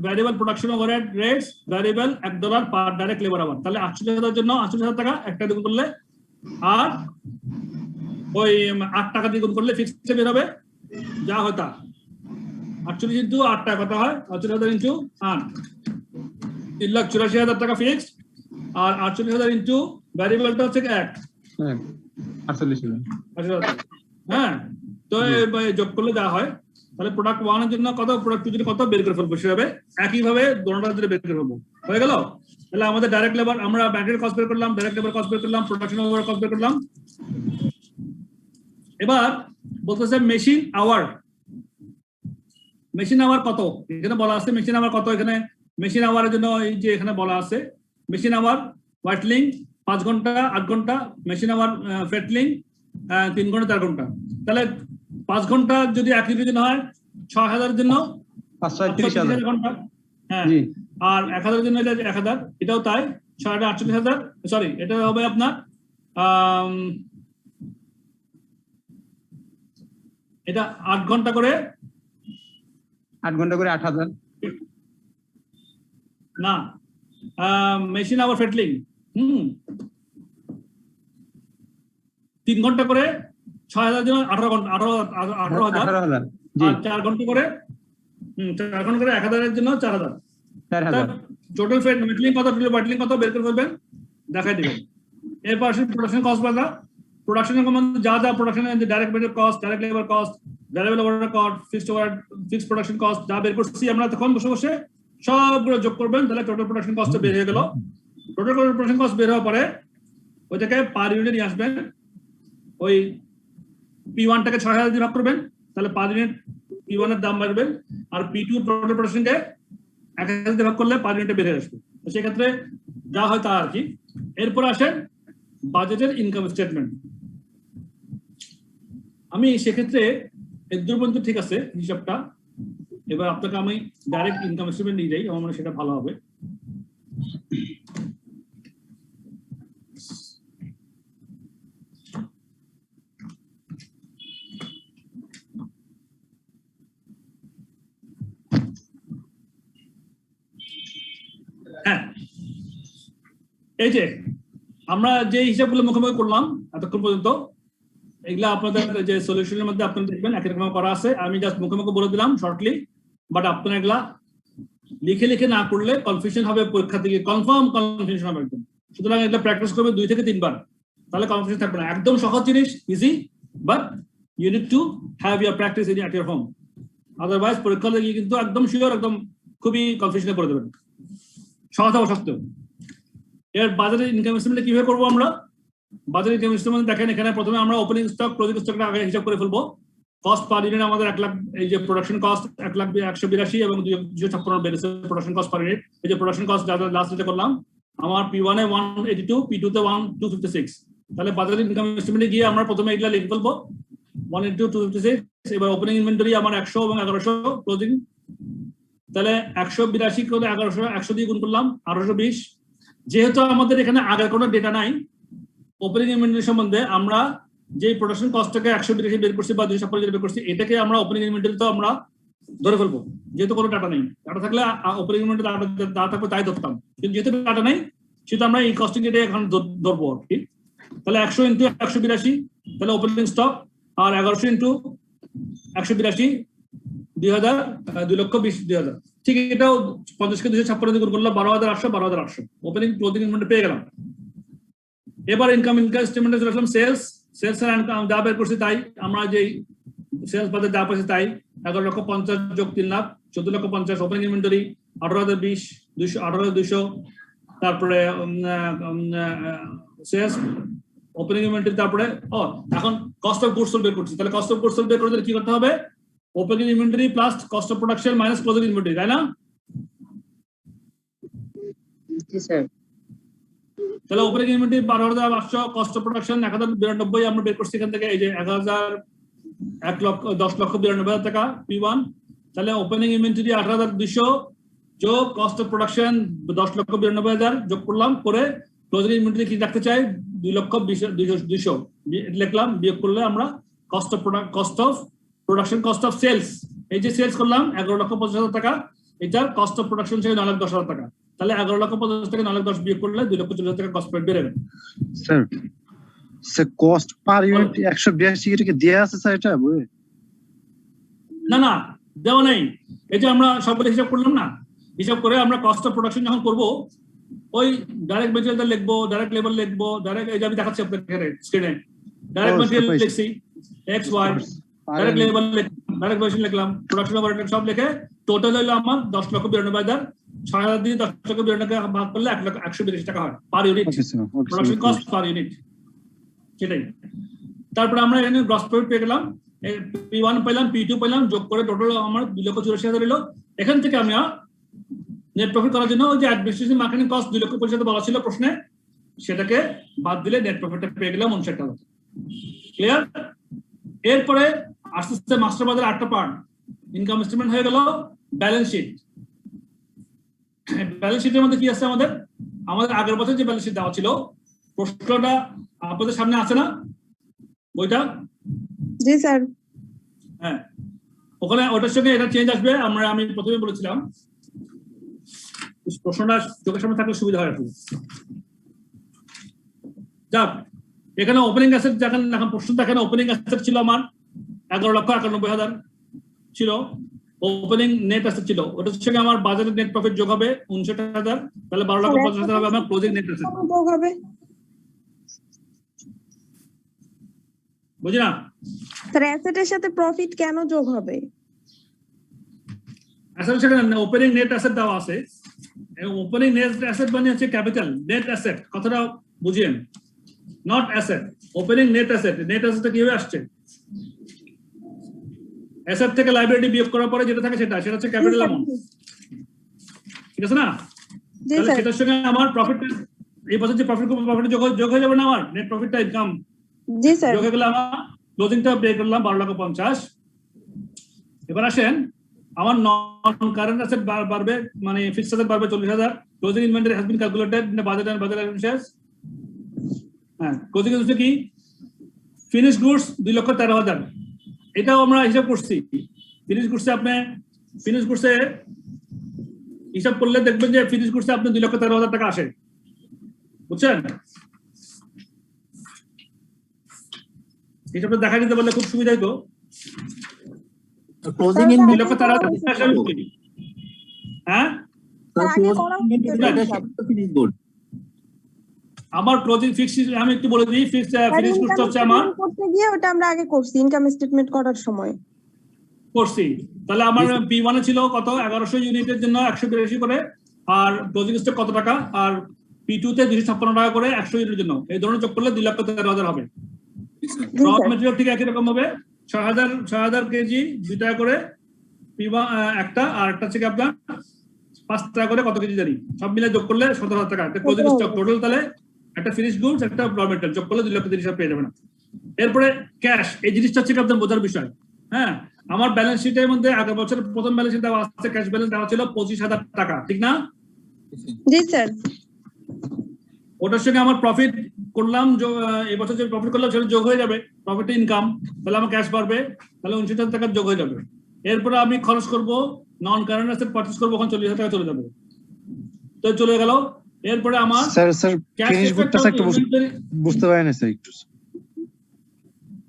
S1: variable production overhead rates variable $1 per direct labour hour. তাহলে 48,000 জন্য 48,000 টাকা একটা গুণ করলে, আর ওই 8 টাকা দিয়ে গুণ করলে ফিক্সড বের হবে যা হয় তা। 48 ইন্টু 8 টাকা কত হয়? 48,000 ইন্টু 8, 3,84,000 টাকা ফিক্সড। আর 48,000 ইন্টু ভ্যারিয়েবলটা হচ্ছে 1,
S8: 48,000।
S1: হ্যাঁ, তো যোগ করলে যা হয়। তাহলে প্রোডাক্ট 1 এর জন্য কত, প্রোডাক্ট 2 এর জন্য কত বের করে ফেলবো সেভাবে একইভাবে দোনোটার জন্য বের করে ফেলবো। হয়ে গেল? তাহলে আমাদের ডাইরেক্ট লেবার, আমরা ম্যাটেরিয়াল কস্ট বের করলাম, ডাইরেক্ট লেবার কস্ট বের করলাম, প্রোডাকশন ওভার কস্ট বের করলাম। এবার বলতেছে মেশিন আওয়ার। মেশিন আওয়ার কত এখানে বলা আছে, মেশিন আওয়ার কত এখানে, মেশিন আওয়ারের জন্য এই যে এখানে বলা আছে মেশিন আওয়ার হোয়াইটলিং 5 ঘন্টা 8 ঘন্টা, মেশিন আওয়ার ফেটলিং 3 ঘন্টা 4 ঘন্টা। তাহলে 5 ঘন্টা যদি 1 ইউনিটের জন্য হয় 6,000 এর জন্য
S8: 530,000
S1: ঘন্টা। হ্যাঁ,
S8: জি।
S1: আর 1,000 এর জন্য এটা 1,000, এটাও তাই 48,000। সরি, এটা হবে আপনার এটা 8 ঘন্টা করে
S8: 8 ঘন্টা করে 8,000।
S1: না, মেশিন আওয়ার ফেটলিং 3 ঘন্টা করে 6,000 জন্য 18 ঘন্টা 18,000।
S8: জি।
S1: আর 4 ঘন্টা করে 4 ঘন্টা করে 1,000 এর জন্য 4,000।
S8: 4,000।
S1: টোটাল ফেটলিং কত, টোটাল ফেটলিং কত বের করে ফেলবেন, দেখাই দিবেন। এরপর আসলে প্রোডাকশন কস্ট বাদা, প্রোডাকশনের মধ্যে যা যা প্রোডাকশনের direct material cost, direct labour cost, variable overhead cost, fixed production cost যা বের করছি আমরা তখন বসে বসে সবগুলো যোগ করবেন, তাহলে টোটাল প্রোডাকশন কস্ট বের হয়ে গেল। টোটাল প্রোডাকশন কস্ট বের হওয়ার পরে ওইটাকে পার ইউনিটে নিয়ে আসবেন। ওই P1 টাকে 6,000 দিয়ে ভাগ করবেন, তাহলে পার ইউনিট P1 এর দাম বাড়বে। আর P2 টোটাল প্রোডাকশনকে 1,000 দিয়ে ভাগ করলে পার ইউনিটে বেড়ে আসবে। তো সেক্ষেত্রে যা হয় তা আর কি। এরপর আসেন বাজেটের ইনকাম স্টেটমেন্ট। আমি সেক্ষেত্রে এর পর্যন্ত ঠিক আছে হিসাবটা। এবার আপনাকে আমি ডাইরেক্ট ইনকাম স্টেটমেন্ট নিয়ে যাই, আমার মনে হয় সেটা ভালো হবে। হ্যাঁ, এই যে আমরা যে হিসাবগুলো মুখোমুখি করলাম এতক্ষণ পর্যন্ত, এগুলা আপনাদের যে সলিউশনের মধ্যে আপনারা দেখবেন একই রকম করা আছে। আমি জাস্ট মুখোমুখি বলে দিলাম শর্টলি, বাট আপনারা এগুলা লিখে লিখে না করলে কনফিউশন হবে, পরীক্ষা থেকে কনফার্ম কনফিউশন হবে একদম। সুতরাং এটা প্র্যাকটিস করবে 2 থেকে 3 বার, তাহলে কনফিউশন থাকবে না। একদম সহজ জিনিস, easy, but you need to have your practice in at your home. Otherwise পরীক্ষা হলে গিয়ে কিন্তু একদম শিওর একদম খুবই কনফিউশনে পড়ে দেবেন, সহজ অসত্য। এর বাজারের ইনকাম স্টেটমেন্ট কিভাবে করবো আমরা? বাজারের ইনকাম স্টেটমেন্ট দেখেন, এখানে প্রথমে আমরা ওপেনিং স্টক ক্লোজিং স্টকটা আগে হিসাব করে ফেলবো। কস্ট পার ইউনিট আমাদের 1 লাখ, এই যে প্রোডাকশন কস্ট 1,182 এবং 256 বেড়েছে প্রোডাকশন কস্ট পার ইউনিট। এই যে প্রোডাকশন কস্ট যা লাস্ট যেটা করলাম, আমার P1 এ 182, P2 তে 256। তাহলে বাজারের ইনকাম স্টেটমেন্টে গিয়ে আমরা প্রথমে এগুলা লিখে ফেলবো 182, 256। এবার ওপেনিং ইনভেন্টরি আমার 100 এবং 1100, ক্লোজিং তাহলে 182 করে 1100 100 দিয়ে গুণ করলাম 1820। যেহেতু আমাদের এখানে আগের কোনো ডেটা নাই ওপেনিং ইনভেন্টরি সম্বন্ধে, আমরা যে প্রোডাকশন কস্টটাকে 182 বের করছি বা 256 বের করছি, এটাকে আমরা ওপেনিং ইনভেন্টরি তো আমরা ধরে ফেলবো, যেহেতু কোনো ডাটা নেই। ডাটা থাকলে ওপেনিং ইনভেন্টরি ডাটা থাকবে তাই ধরতাম, কিন্তু যেহেতু ডাটা নেই সেটা আমরা এই কস্টিং এটা এখন ধরবো আর কি। তাহলে 100 ইন্টু 182, তাহলে ওপেনিং স্টক, আর 1100 ইন্টু 182 2,20,000। ঠিক এটাও 50 কে 256 গুণ করলাম 12,800, 12,800 ওপেনিং ক্লোজিং ইনভেন্টরি পেয়ে গেলাম। এবার ইনকাম স্টেটমেন্টে চলে আসলাম। সেলস সেলস এর ইনকাম যা বের করছি তাই, আমরা যে সেলস বাদে যা পাচ্ছি তাই, 11,50,000 যোগ 3 লাখ 14,50,000 ওপেনিং ইনভেন্টরি 18,020 18,200, তারপরে সেলস ওপেনিং ইনভেন্টরি, তারপরে এখন কস্ট অফ গুডস সোল্ড বের করছি। তাহলে কস্ট অফ গুডস সোল্ড বের করতে কি করতে হবে? Opening inventory plus cost of production minus closing inventory, তাই না?
S6: জি স্যার।
S1: তাহলে opening inventory 12,500, cost of production 1,092 আমরা বের করছি এখান থেকে। এই যে 10,92,000 টাকা P1। তাহলে ওপেনিং ইনভেন্টরি 18,200 যোগ কস্ট অফ প্রোডাকশন 10,92,000 যোগ করলাম, করে ক্লোজিং ইনভেন্টরি কি রাখতে চাই? 2,20,200 লিখলাম, বিয়োগ করলে আমরা cost of production cost of sales, এই যে সেলস করলাম 11,50,000 টাকা, এটার কস্ট অফ প্রোডাকশন ছিল 9,10,000 টাকা। তাহলে 11,50,000 থেকে 9,10,000 বিয়োগ করলে 2,40,000 টাকা কস্ট বেড়ে যাবে।
S5: স্যার কস্ট পার ইউনিট 182 টাকা দেয়া আছে স্যার, এটা বই
S1: না দেওয়া নাই। এই যে আমরা সবগুলো হিসাব করলাম না, হিসাব করে আমরা কস্ট অফ প্রোডাকশন যখন করবো, ওই ডাইরেক্ট মেটেরিয়াল লিখবো, ডাইরেক্ট লেবার লিখবো, ডাইরেক্ট, এই যে আমি দেখাচ্ছি আপনাদের স্ক্রিনে, ডাইরেক্ট মেটেরিয়াল লিখছি এক্স ওয়াই, ডাইরেক্ট লেবার লিখলাম, ডাইরেক্ট মেশিন লিখলাম, প্রোডাকশন ওভারহেড সব লিখে টোটাল হলো আমার 10,92,000, 6,000 দিয়ে 10,92,000 টাকা ভাগ করলে 1,182 টাকা হয় per unit production cost per unit, সেটাই। তারপরে আমরা এখানে গ্রস প্রফিট পেয়ে গেলাম, P1 পেলাম, P2 পেলাম, যোগ করে টোটাল আমার 2,84,000 হলো। এখান থেকে আমি নেট প্রফিট করার জন্য ওই যে অ্যাডমিনিস্ট্রেশন মার্কেটিং কস্ট 2,50,000 বলা ছিল প্রশ্নে, সেটাকে বাদ দিলে নেট প্রফিটটা পেয়ে গেলাম 59,000। ক্লিয়ার? এরপরে আস্তে মাস্টার বাজার 8টা পার্ট, ইনকাম স্টেটমেন্ট হয়ে গেল, ব্যালেন্স শিট। ব্যালেন্স শিটের মধ্যে কি আছে? আমাদের আগের বছর যে ব্যালেন্স শিট দেওয়া ছিল, প্রশ্নটা আপনাদের সামনে আছে না বইটা?
S7: জি স্যার।
S1: হ্যাঁ, ওখানে ওটার সঙ্গে এটা চেঞ্জ আসবে। আমি প্রথমে বলেছিলাম প্রশ্নটা চোখের সামনে থাকলে সুবিধা হয়। যাক, এখানে ওপেনিং অ্যাসেট দেখেন, এখন প্রশ্ন দেখেন, ওপেনিং অ্যাসেট ছিল আমার 11,91,000 ছিল ওপেনিং নেট অ্যাসেট ছিল, ওটার সঙ্গে আমার বাজারের নেট প্রফিট যোগ হবে 59,000, তাহলে 12,50,000 হবে আমার ক্লোজিং নেট অ্যাসেট।
S7: যোগ হবে,
S1: বুঝি না
S7: স্যার অ্যাসেটের সাথে প্রফিট কেন যোগ হবে?
S1: আসলে সেখানে ওপেনিং নেট অ্যাসেট দেওয়া আছে, ওপেনিং নেট অ্যাসেট মানে হচ্ছে ক্যাপিটাল, নেট অ্যাসেট কথাটা বুঝিয়েন, net asset. Opening net asset, net অ্যাসেটটা কিভাবে আসছে? অ্যাসেট থেকে লাইবিলিটি বিয়োগ করার পরে যেটা থাকে সেটা হচ্ছে ক্যাপিটাল অ্যামাউন্ট, ঠিক আছে না? তাহলে সেটার সঙ্গে আমার প্রফিট, এই বছর যে প্রফিট যোগ হয়ে যাবে না আমার নেট প্রফিটটা, ইনকাম
S7: জি স্যার
S1: যোগ হয়ে গেলে আমার ক্লোজিংটা বের করলাম 12,50,000। এবার আসেন, আমার নন কারেন্ট অ্যাসেট বাড়বে, মানে ফিক্সড অ্যাসেট বাড়বে 40,000। Closing inventory has been calculated in budget and budget items. হ্যাঁ, ক্লোজিং হচ্ছে কি? ফিনিশ গুডস 2,13,000, এটাও আমরা হিসাব করছি। ফিনিশ গুডসে হিসাব করলে দেখবেন যে ফিনিশ গুডসে আপনি 2,13,000 টাকা আসে, বুঝছেন? হিসাবটা দেখা দিতে পারলে খুব সুবিধা হতো।
S2: ক্লোজিং
S1: হ্যাঁ, আমার ক্লোজিং ফিক্সড, আমি একটু বলে দিই, ফিক্সড ফিনিশ গুডস হচ্ছে আমার
S7: করতে গিয়ে ওটা আমরা আগে করছি ইনকাম স্টেটমেন্ট করার সময়
S1: করছি। তাহলে আমার P1 এ ছিল কত? 1100 ইউনিটের জন্য 182 করে, আর ক্লোজিং স্টক কত টাকা, আর P2 তে 256 টাকা করে 100 ইউনিটের জন্য, এই ধরনের যোগ করলে 2,13,000 হবে। র ম্যাটেরিয়াল ঠিক একই রকম হবে, 6,000 কেজি 2 টাকা করে P1 একটা, আর একটা হচ্ছে আপনার 5 টাকা করে কত কেজি জানি, সব মিলে যোগ করলে 17,000 টাকা ক্লোজিং স্টক টোটাল। তাহলে একটা ফিনিশ গুডস, একটা র ম্যাটেরিয়াল যোগ করলে 2,30,000 পেয়ে যাবে না। এরপরে ক্যাশ, এই জিনিসটা হচ্ছে আপনাদের বোঝার বিষয়। হ্যাঁ, আমার ব্যালেন্স শিটের মধ্যে আগের বছরের প্রথম ব্যালেন্স শিট দেওয়া আছে, ক্যাশ ব্যালেন্স দেওয়া ছিল 25,000 টাকা, ঠিক না?
S7: জি স্যার।
S1: ওটার সঙ্গে আমার প্রফিট করলাম, এই বছর যে প্রফিট করলাম সেটা যোগ হয়ে যাবে, প্রফিট ইনকাম, তাহলে আমার ক্যাশ বাড়বে, তাহলে 29,000 টাকা যোগ হয়ে যাবে। এরপরে আমি খরচ করব, নন কারেন্ট অ্যাসেট পারচেজ করবো, ওখানে 40,000 টাকা চলে যাবে, তো চলে গেল। এরপরে আমার
S5: স্যার ফিনিশ গুডটা একটু বুঝতে পারেন স্যার, একটু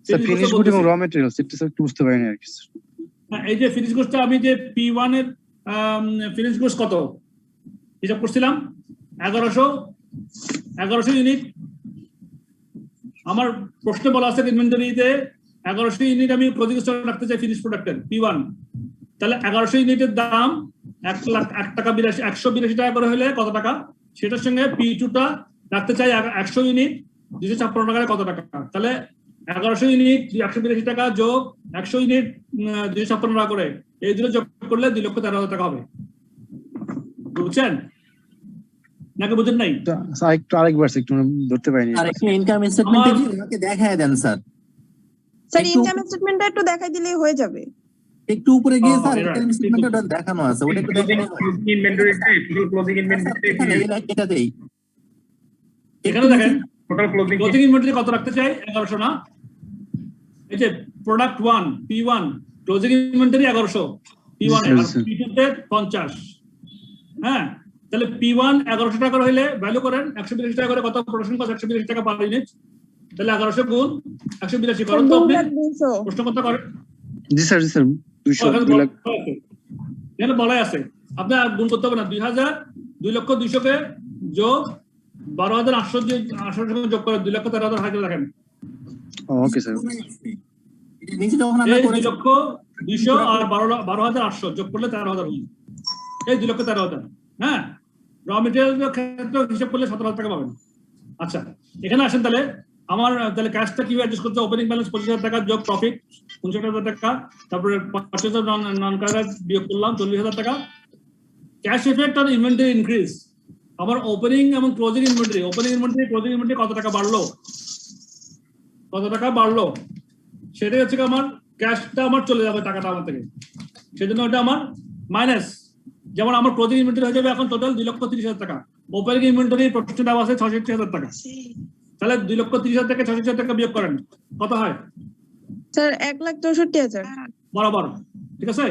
S5: স্যার ফিনিশ গুড এবং র ম্যাটেরিয়াল সেটা একটু বুঝতে পারেন আর কি স্যার।
S1: হ্যাঁ, এই যে ফিনিশ গুডসটা, আমি যে P1 এর ফিনিশ গুডস কত হিসাব করছিলাম, 1100 ইউনিট, আমার প্রশ্নে বলা আছে ইনভেন্টরিতে 1100 ইউনিট আমি ক্লোজিং স্টক রাখতে চাই ফিনিশ প্রোডাক্টের P1, তাহলে 1100 ইউনিটের দাম 182 টাকা করে হলে কত টাকা, সেটার সঙ্গে P2 টা রাখতে চাই 100 ইউনিট 256 টাকায় কত টাকা, তাহলে 1100 ইউনিট 182 টাকা যোগ 100 ইউনিট 256 টাকা করে এই দুটো যোগ করলে 2,13,000 টাকা হবে। বুঝছেন নাকি বুঝেন নাই?
S5: স্যার একটু আরেকবার একটু ধরতে পারিনি।
S2: আর একটু ইনকাম স্টেটমেন্টে কি আমাকে দেখায় দেন স্যার।
S7: স্যার ইনকাম স্টেটমেন্টটা একটু দেখাই দিলেই হয়ে যাবে।
S2: একটু উপরে গিয়ে স্যার ইনকাম স্টেটমেন্টটা দেখানো আছে, ওটা একটু দেখেন।
S4: ইনভেন্টরি টোটাল ক্লোজিং ইনভেন্টরি
S2: এটাতেই
S1: এখানে দেখেন
S4: টোটাল ক্লোজিং
S1: ক্লোজিং ইনভেন্টরি কত রাখতে চাই 1100 না, এই যে product 1 P1 closing inventory 1100 P1 এর, আর P2 তে 50। হ্যাঁ, তাহলে P1 1100 টাকা করে হইলে ভ্যালু করেন 182 টাকা করে কত প্রোডাকশন কস্ট 182 টাকা পার ইউনিট, তাহলে 1100 গুণ 182 করেন তো আপনি প্রশ্ন কত করেন?
S5: জি স্যার 200 লাখ
S1: এখানে বলাই আছে আপনি আর গুণ করতে হবে না, 2,00,200 কে যোগ 12,800 সঙ্গে যোগ করে 2,13,000 হাজার রাখেন।
S5: ওকে স্যার,
S2: নিচে যখন আমরা করে
S1: 2,00,200 আর 12,800 যোগ করলে 13,000 হলো, এই 2,13,000। হ্যাঁ, র মেটেরিয়ালের ক্ষেত্রে হিসাব করলে 17,000 টাকা পাবেন। আচ্ছা এখানে আসেন, তাহলে আমার তাহলে ক্যাশটা কিভাবে অ্যাডজাস্ট করতে, ওপেনিং ব্যালেন্স 25,000 টাকা যোগ প্রফিট 59,000 টাকা, তারপরে পারচেজ অফ নন কারেন্ট বিয়োগ করলাম 40,000 টাকা। Cash effect on inventory increase, আমার ওপেনিং এবং closing inventory, opening inventory closing inventory কত টাকা বাড়লো, সেটাই হচ্ছে আমার ক্যাশটা আমার চলে যাবে টাকাটা আমার থেকে, সেজন্য ওটা আমার মাইনাস। যেমন আমার ক্লোজিং ইনভেন্টরি হয়ে যাবে এখন টোটাল 2,30,000 টাকা, ওপেনিং ইনভেন্টরি প্রফিট দাম আছে 66,000 টাকা, তাহলে 2,30,000 থেকে 66,000 টাকা বিয়োগ করেন কত হয়
S7: স্যার 1,64,000
S1: বরাবর, ঠিক আছে?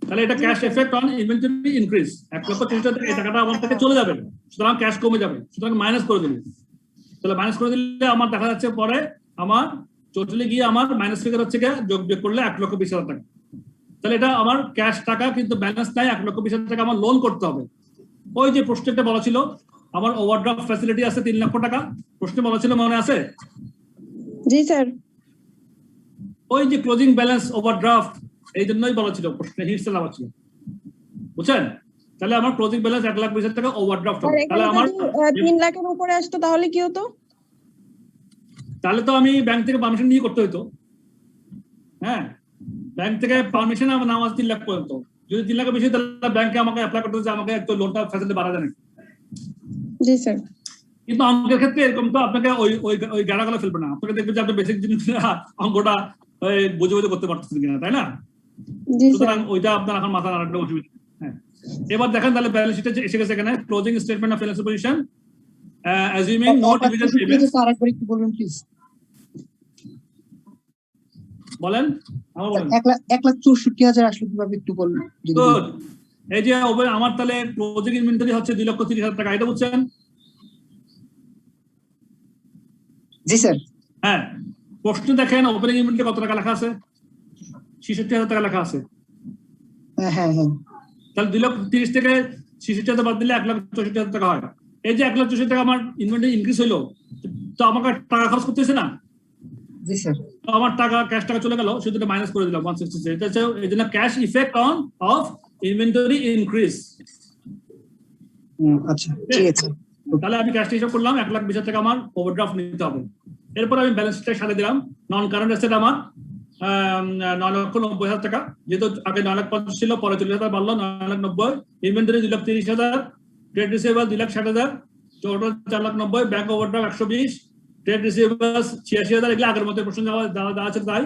S1: তাহলে এটা cash effect on inventory increase, 1,60,000 টাকা এই টাকাটা আমার থেকে চলে যাবে, সুতরাং ক্যাশ কমে যাবে, সুতরাং মাইনাস করে দিলে, তাহলে মাইনাস করে দিলে আমার দেখা যাচ্ছে পরে আমার টোটালি গিয়ে আমার মাইনাস ফিগার হচ্ছে যোগ বিয়োগ করলে 1,20,000 টাকা, তাহলে এটা আমার ক্যাশ টাকা কিন্তু ব্যালেন্স নাই, 1,20,000 টাকা আমার লোন করতে হবে। ওই যে প্রশ্নটা বলা ছিল আমার ওভারড্রাফট ফ্যাসিলিটি আছে 3 লক্ষ টাকা, প্রশ্নে বলা ছিল মনে আছে?
S7: জি স্যার।
S1: ওই যে ক্লোজিং ব্যালেন্স ওভারড্রাফট এই জন্যই বলা ছিল, প্রশ্নে হিটসে লাগা ছিল, বুঝছেন? তাহলে আমার ক্লোজিং ব্যালেন্স 1,20,000 টাকা ওভারড্রাফট হবে, তাহলে আমার
S7: 3 লাখের উপরে আসতো তাহলে কি হতো?
S1: তাহলে তো আমি ব্যাংক থেকে পারমিশন নিয়ে করতে হতো। হ্যাঁ, ব্যাংক থেকে পারমিশন আমার নাম আছে 3 লাখ পর্যন্ত, যদি 3 লাখের বেশি তাহলে ব্যাংকে আমাকে অ্যাপ্লাই করতে হচ্ছে, আমাকে একটু লোনটা ফ্যাসিলিটি বাড়া যায় না।
S7: জি স্যার।
S1: কিন্তু অঙ্কের ক্ষেত্রে এরকম তো আপনাকে ওই গাড়াগুলো ফেলবে না, আপনাকে দেখবে যে আপনি বেসিক জিনিস অঙ্কটা বুঝে বুঝে করতে পারতেছেন কিনা, তাই না? সুতরাং ওইটা আপনার এখন মাথা আরেকটা অসুবিধা। হ্যাঁ, এবার দেখেন তাহলে ব্যালেন্স শিটে এসে গেছে এখানে closing statement of financial position assuming no dividend payment.
S10: আরেকবার একটু বলুন প্লিজ।
S1: বলেন, আমার বলেন।
S10: 1,64,000 আসলে কিভাবে একটু বলুন।
S1: গুড, এই যে আমার তাহলে ক্লোজিং ইনভেন্টরি হচ্ছে 2,30,000 টাকা, এটা বুঝছেন?
S10: জি স্যার।
S1: হ্যাঁ, প্রশ্ন দেখেন ওপেনিং ইনভেন্টরি কত টাকা লেখা আছে? 66,000 টাকা লেখা আছে।
S10: হ্যাঁ,
S1: তাহলে 2,30,000 থেকে 66,000 বাদ দিলে 1,64,000 টাকা হয়। এই যে 1,64,000 টাকা আমার ইনভেন্টরি ইনক্রিজ হইলো, তো আমাকে টাকা খরচ করতেছে না?
S10: জি স্যার।
S1: তো আমার টাকা ক্যাশ টাকা চলে গেল, শুধু এটা মাইনাস করে দিলাম 166। এটা হচ্ছে এই জন্য cash effect of inventory increase.
S10: আচ্ছা ঠিক আছে।
S1: তাহলে আমি ক্যাশটা হিসাব করলাম 1,20,000 টাকা আমার ওভারড্রাফট নিতে হবে। এরপর আমি ব্যালেন্স শিটটা সাথে দিলাম নন কারেন্ট অ্যাসেট আমার 9,90,000 টাকা, যেহেতু আগে 9,50,000 ছিল, পরে 40,000 বাড়লো 9,90,000। Inventory 2,30,000, trade receivable 2,60,000, total 4,90,000, bank overdraft 120, trade receivable 86,000। এগুলো আগের মতো প্রশ্ন দেওয়া আছে, তাই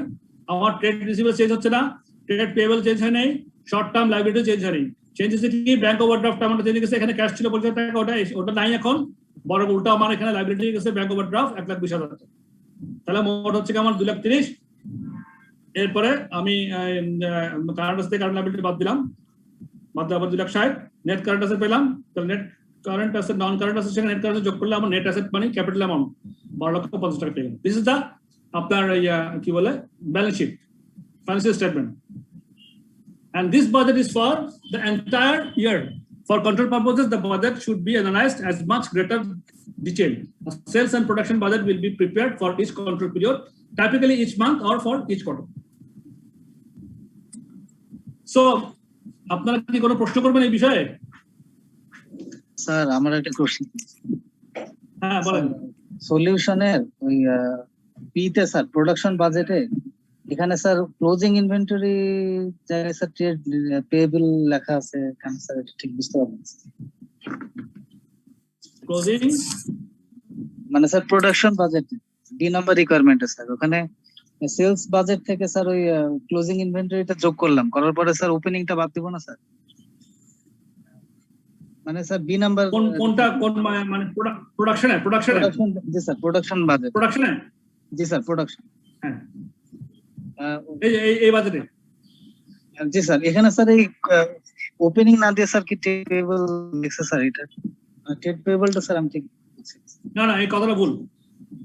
S1: আমার ট্রেড রিসিভেবল চেঞ্জ হচ্ছে না, ট্রেড পেয়েবল চেঞ্জ হয় নাই, শর্ট টার্ম লাইবিলিটি চেঞ্জ হয়নি। চেঞ্জ হচ্ছে কি, ব্যাংক ওভারড্রাফট আমার চেঞ্জ গেছে, এখানে ক্যাশ ছিল 50,000 টাকা, ওটা নাই এখন, বড় উল্টা আমার এখানে লাইবিলিটি গেছে ব্যাংক ওভারড্রাফট 1,20,000 টাকা। তাহলে মোট হচ্ছে আমার 2,30,000। এরপরে আমি কারেন্ট অ্যাসেট কারেন্ট লাইবিলিটি বাদ দিলাম, বাদ দেওয়ার পর 2,60,000 নেট কারেন্ট অ্যাসেট পেলাম। তাহলে net current asset non current asset net current যোগ করলে আমার নেট অ্যাসেট মানে ক্যাপিটাল অ্যামাউন্ট 12,50,000 টাকা পেলাম। দিস ইজ দা আপনার কি বলে balance sheet financial statement, and this budget is for the entire year For control purposes, the budget should be analyzed as much greater detail. A sales and production budget will be prepared for each control period, typically each month or for each quarter. So, আপনারা কি কোনো প্রশ্ন করবেন এই বিষয়ে?
S11: Sir আমার একটা question.
S1: হ্যাঁ বলেন।
S11: সলিউশনের ওই পিতে স্যার প্রোডাকশন বাজেটে এখানে স্যার ক্লোজিং ইনভেন্টরি জায়গায় স্যার ট্রেড পেয়েবল লেখা আছে, এখানে স্যার এটা ঠিক বুঝতে পারবেন?
S1: ক্লোজিং
S11: মানে sir production budget D number রিকোয়ারমেন্টে স্যার ওখানে সেলস বাজেট থেকে স্যার ওই ক্লোজিং ইনভেন্টরিটা যোগ করলাম, করার পরে স্যার ওপেনিংটা বাদ দিব না স্যার? মানে স্যার বি নাম্বার
S1: কোনটা কোন মানে প্রোডাকশনে
S11: জি স্যার প্রোডাকশন বাজেট
S1: প্রোডাকশনে
S11: জি স্যার প্রোডাকশন
S1: হ্যাঁ এই বাজেটে
S11: জি স্যার এখানে স্যার এই ওপেনিং না দিয়ে স্যার কি ট্রেড পেয়েবল লিখছে স্যার? এটা ট্রেড পেয়েবলটা স্যার আমি ঠিক
S1: না এই কথাটা ভুল,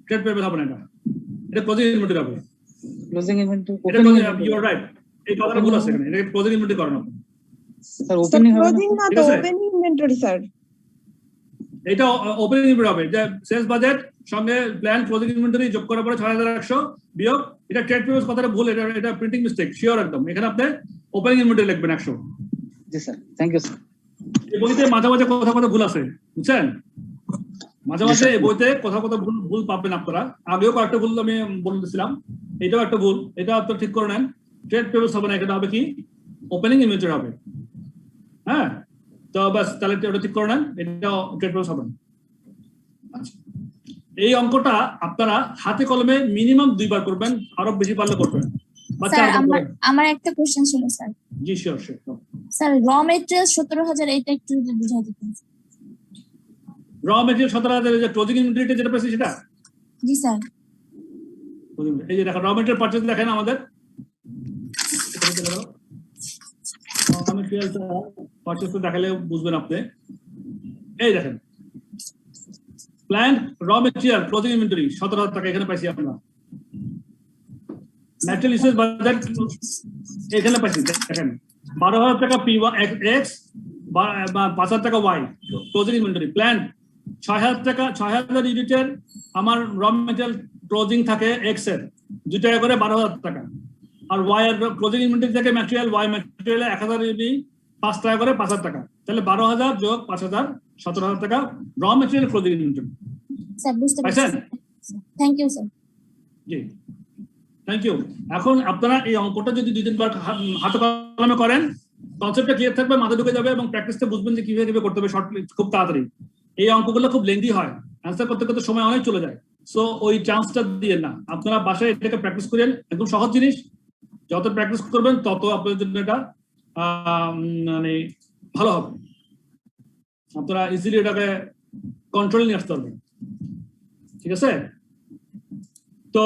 S1: ট্রেড পেয়েবল হবে না, এটা ক্লোজিং ইনভেন্টরি হবে।
S11: Closing inventory
S1: you are right, এই কথাটা ভুল আছে এখানে, এটা ক্লোজিং ইনভেন্টরি করানো
S11: স্যার ওপেনিং হবে
S7: ক্লোজিং না তো ওপেনিং ইনভেন্টরি স্যার।
S1: এটা ওপেনিং ইনভেন্টরি হবে, যে সেলস বাজেট সঙ্গে প্ল্যান ক্লোজিং ইনভেন্টরি যোগ করার পরে 6100 বিয়োগ, এটা ট্রেড পেয়েবল কথাটা ভুল, এটা প্রিন্টিং মিস্টেক শিওর একদম। এখানে আপনি ওপেনিং ইনভেন্টরি লিখবেন 100।
S11: জি স্যার থ্যাংক ইউ স্যার।
S1: এই বইতে মাঝে মাঝে কথা ভুল আছে বুঝছেন, মাঝে মাঝে এই বইতে কথা ভুল পাবেন আপনারা। আগেও কয়েকটা ভুল আমি বলতেছিলাম, এটাও একটা ভুল, এটা আপনারা ঠিক করে নেন। ট্রেড পেয়েবল হবে না, এখানে হবে কি ওপেনিং ইনভেন্টরি হবে। হ্যাঁ তো বাস তাহলে ওটা ঠিক করে নেন, এটা ট্রেড পেয়েবল হবে না। আচ্ছা এই অঙ্কটা আপনারা হাতে কলমে মিনিমাম 2 বার করবেন, আরো বেশি পারলে করবেন।
S12: স্যার আমার একটা কোশ্চেন ছিল স্যার।
S1: জি শিওর
S12: স্যার র মেটেরিয়াল 17000 এটা একটু যদি বুঝাই দিতেন।
S1: র মেটেরিয়াল 17000 যে ক্লোজিং ইনভেন্টরিতে যেটা পেয়েছি সেটা?
S12: জি স্যার।
S1: এই যে দেখেন র মেটেরিয়াল পারচেজ দেখেন আমাদের র মেটেরিয়ালটা পারচেজ দেখালে বুঝবেন আপনি। এই দেখেন প্ল্যান্ট র মেটেরিয়াল ক্লোজিং ইনভেন্টরি 17000 টাকা এখানে পাইছি আমরা। ন্যাচারাল রিসোর্স বাজেট এখানে পাইছি দেখেন 12000 টাকা পি এক্স, 5000 টাকা ওয়াই ক্লোজিং ইনভেন্টরি। প্ল্যান্ট 6000 টাকা, 6000 ইউনিটের আমার র মেটেরিয়াল ক্লোজিং থাকে এক্স এর 2 টাকা করে 12000 টাকা, আর ওয়াই এর ক্লোজিং ইনভেন্টরি থেকে ম্যাটেরিয়াল ওয়াই ম্যাটেরিয়াল 1000 ইউনিট 5 টাকা করে 5000 টাকা, তাহলে 12000 যোগ 5000 17000 টাকা র মেটেরিয়াল ক্লোজিং ইনভেন্টরি।
S12: স্যার বুঝতে পারছেন? Thank you sir.
S1: জি থ্যাংক ইউ। এখন আপনারা এই অঙ্কটা যদি 2-3 বার হাতে কলমে করেন, কনসেপ্টটা ক্লিয়ার থাকবে, মাথায় ঢুকে যাবে এবং প্র্যাকটিসটা বুঝবেন যে কিভাবে করতে হবে শর্ট খুব তাড়াতাড়ি। এই অঙ্কগুলো খুব লেন্দি হয়, অ্যান্সার করতে করতে সময় অনেক চলে যায়। সো ওই চান্সটা দিয়ে না, আপনারা বাসায় এটাকে প্র্যাকটিস করেন, একদম সহজ জিনিস। যত প্র্যাকটিস করবেন তত আপনাদের জন্য এটা মানে ভালো হবে, আপনারা ইজিলি এটাকে কন্ট্রোল নিয়ে আসতে পারবেন। ঠিক আছে, তো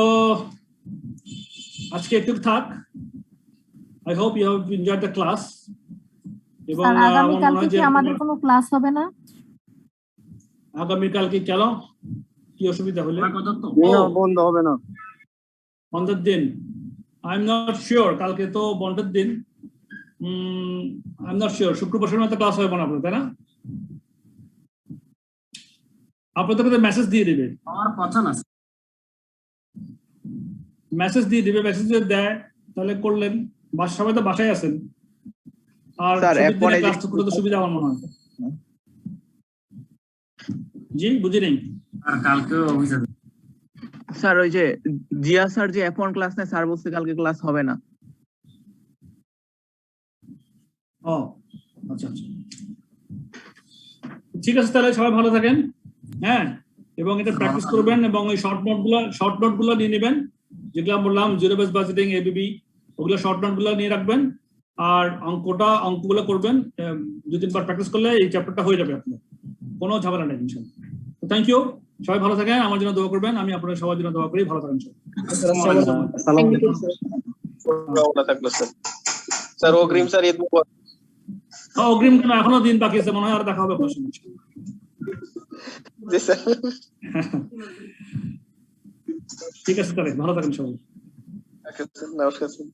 S1: আজকে একটু থাক। I hope you have enjoyed the class. এবং
S9: আগামীকালকে কি আমাদের কোনো ক্লাস হবে না?
S1: আগামীকালকে কেন, কি অসুবিধা হলে?
S5: বন্ধ হবে না
S1: বন্ধের দিন? আই এম নট শিওর, কালকে তো বন্ধের দিন। আই এম নট শিওর, শুক্রবার শনিবার তো ক্লাস হবে না আপনার, তাই না? আপনাদেরকে মেসেজ দিয়ে দিবে,
S6: আমার কথা না
S1: মেসেজ দিয়ে দিবে, মেসেজ যদি দেয় তাহলে করলেন। সবাই তো বাসায় আছেন, আর ক্লাস করতে সুবিধা আমার মনে হয়। জি বুঝি নেই
S6: আর কালকে অফিসে
S13: স্যার ওই যে জিয়া স্যার যে F1 ক্লাস নেয়, স্যার বলতে কালকে ক্লাস হবে না।
S1: ও আচ্ছা আচ্ছা, ঠিক আছে, তাহলে সবাই ভালো থাকেন। হ্যাঁ, এবং এটা প্র্যাকটিস করবেন এবং ওই শর্ট নোটগুলো নিয়ে নেবেন, যেগুলো বললাম জিরো বেস বাজেটিং, এবিবি, ওগুলো শর্ট নোটগুলো নিয়ে রাখবেন। আর অঙ্কগুলো করবেন, 2-3 বার প্র্যাকটিস করলে এই চ্যাপ্টারটা হয়ে যাবে আপনার, কোনো ঝামেলা নেই ইনশাআল্লাহ। থ্যাংক ইউ, সবাই ভালো থাকেন, আমার জন্য দোয়া করবেন, আমি আপনাদের সবার জন্য দোয়া করি। ভালো থাকেন
S14: স্যার। অগ্রিম স্যার, ঈদ মুবারক।
S1: অগ্রিম এখনো দিন বাকি আছে মনে হয়, আর দেখা হবে আপনার সঙ্গে।
S14: জি স্যার।
S1: ঠিক আছে, তাহলে ভালো থাকেন সবাই।
S14: নমস্কার স্যার।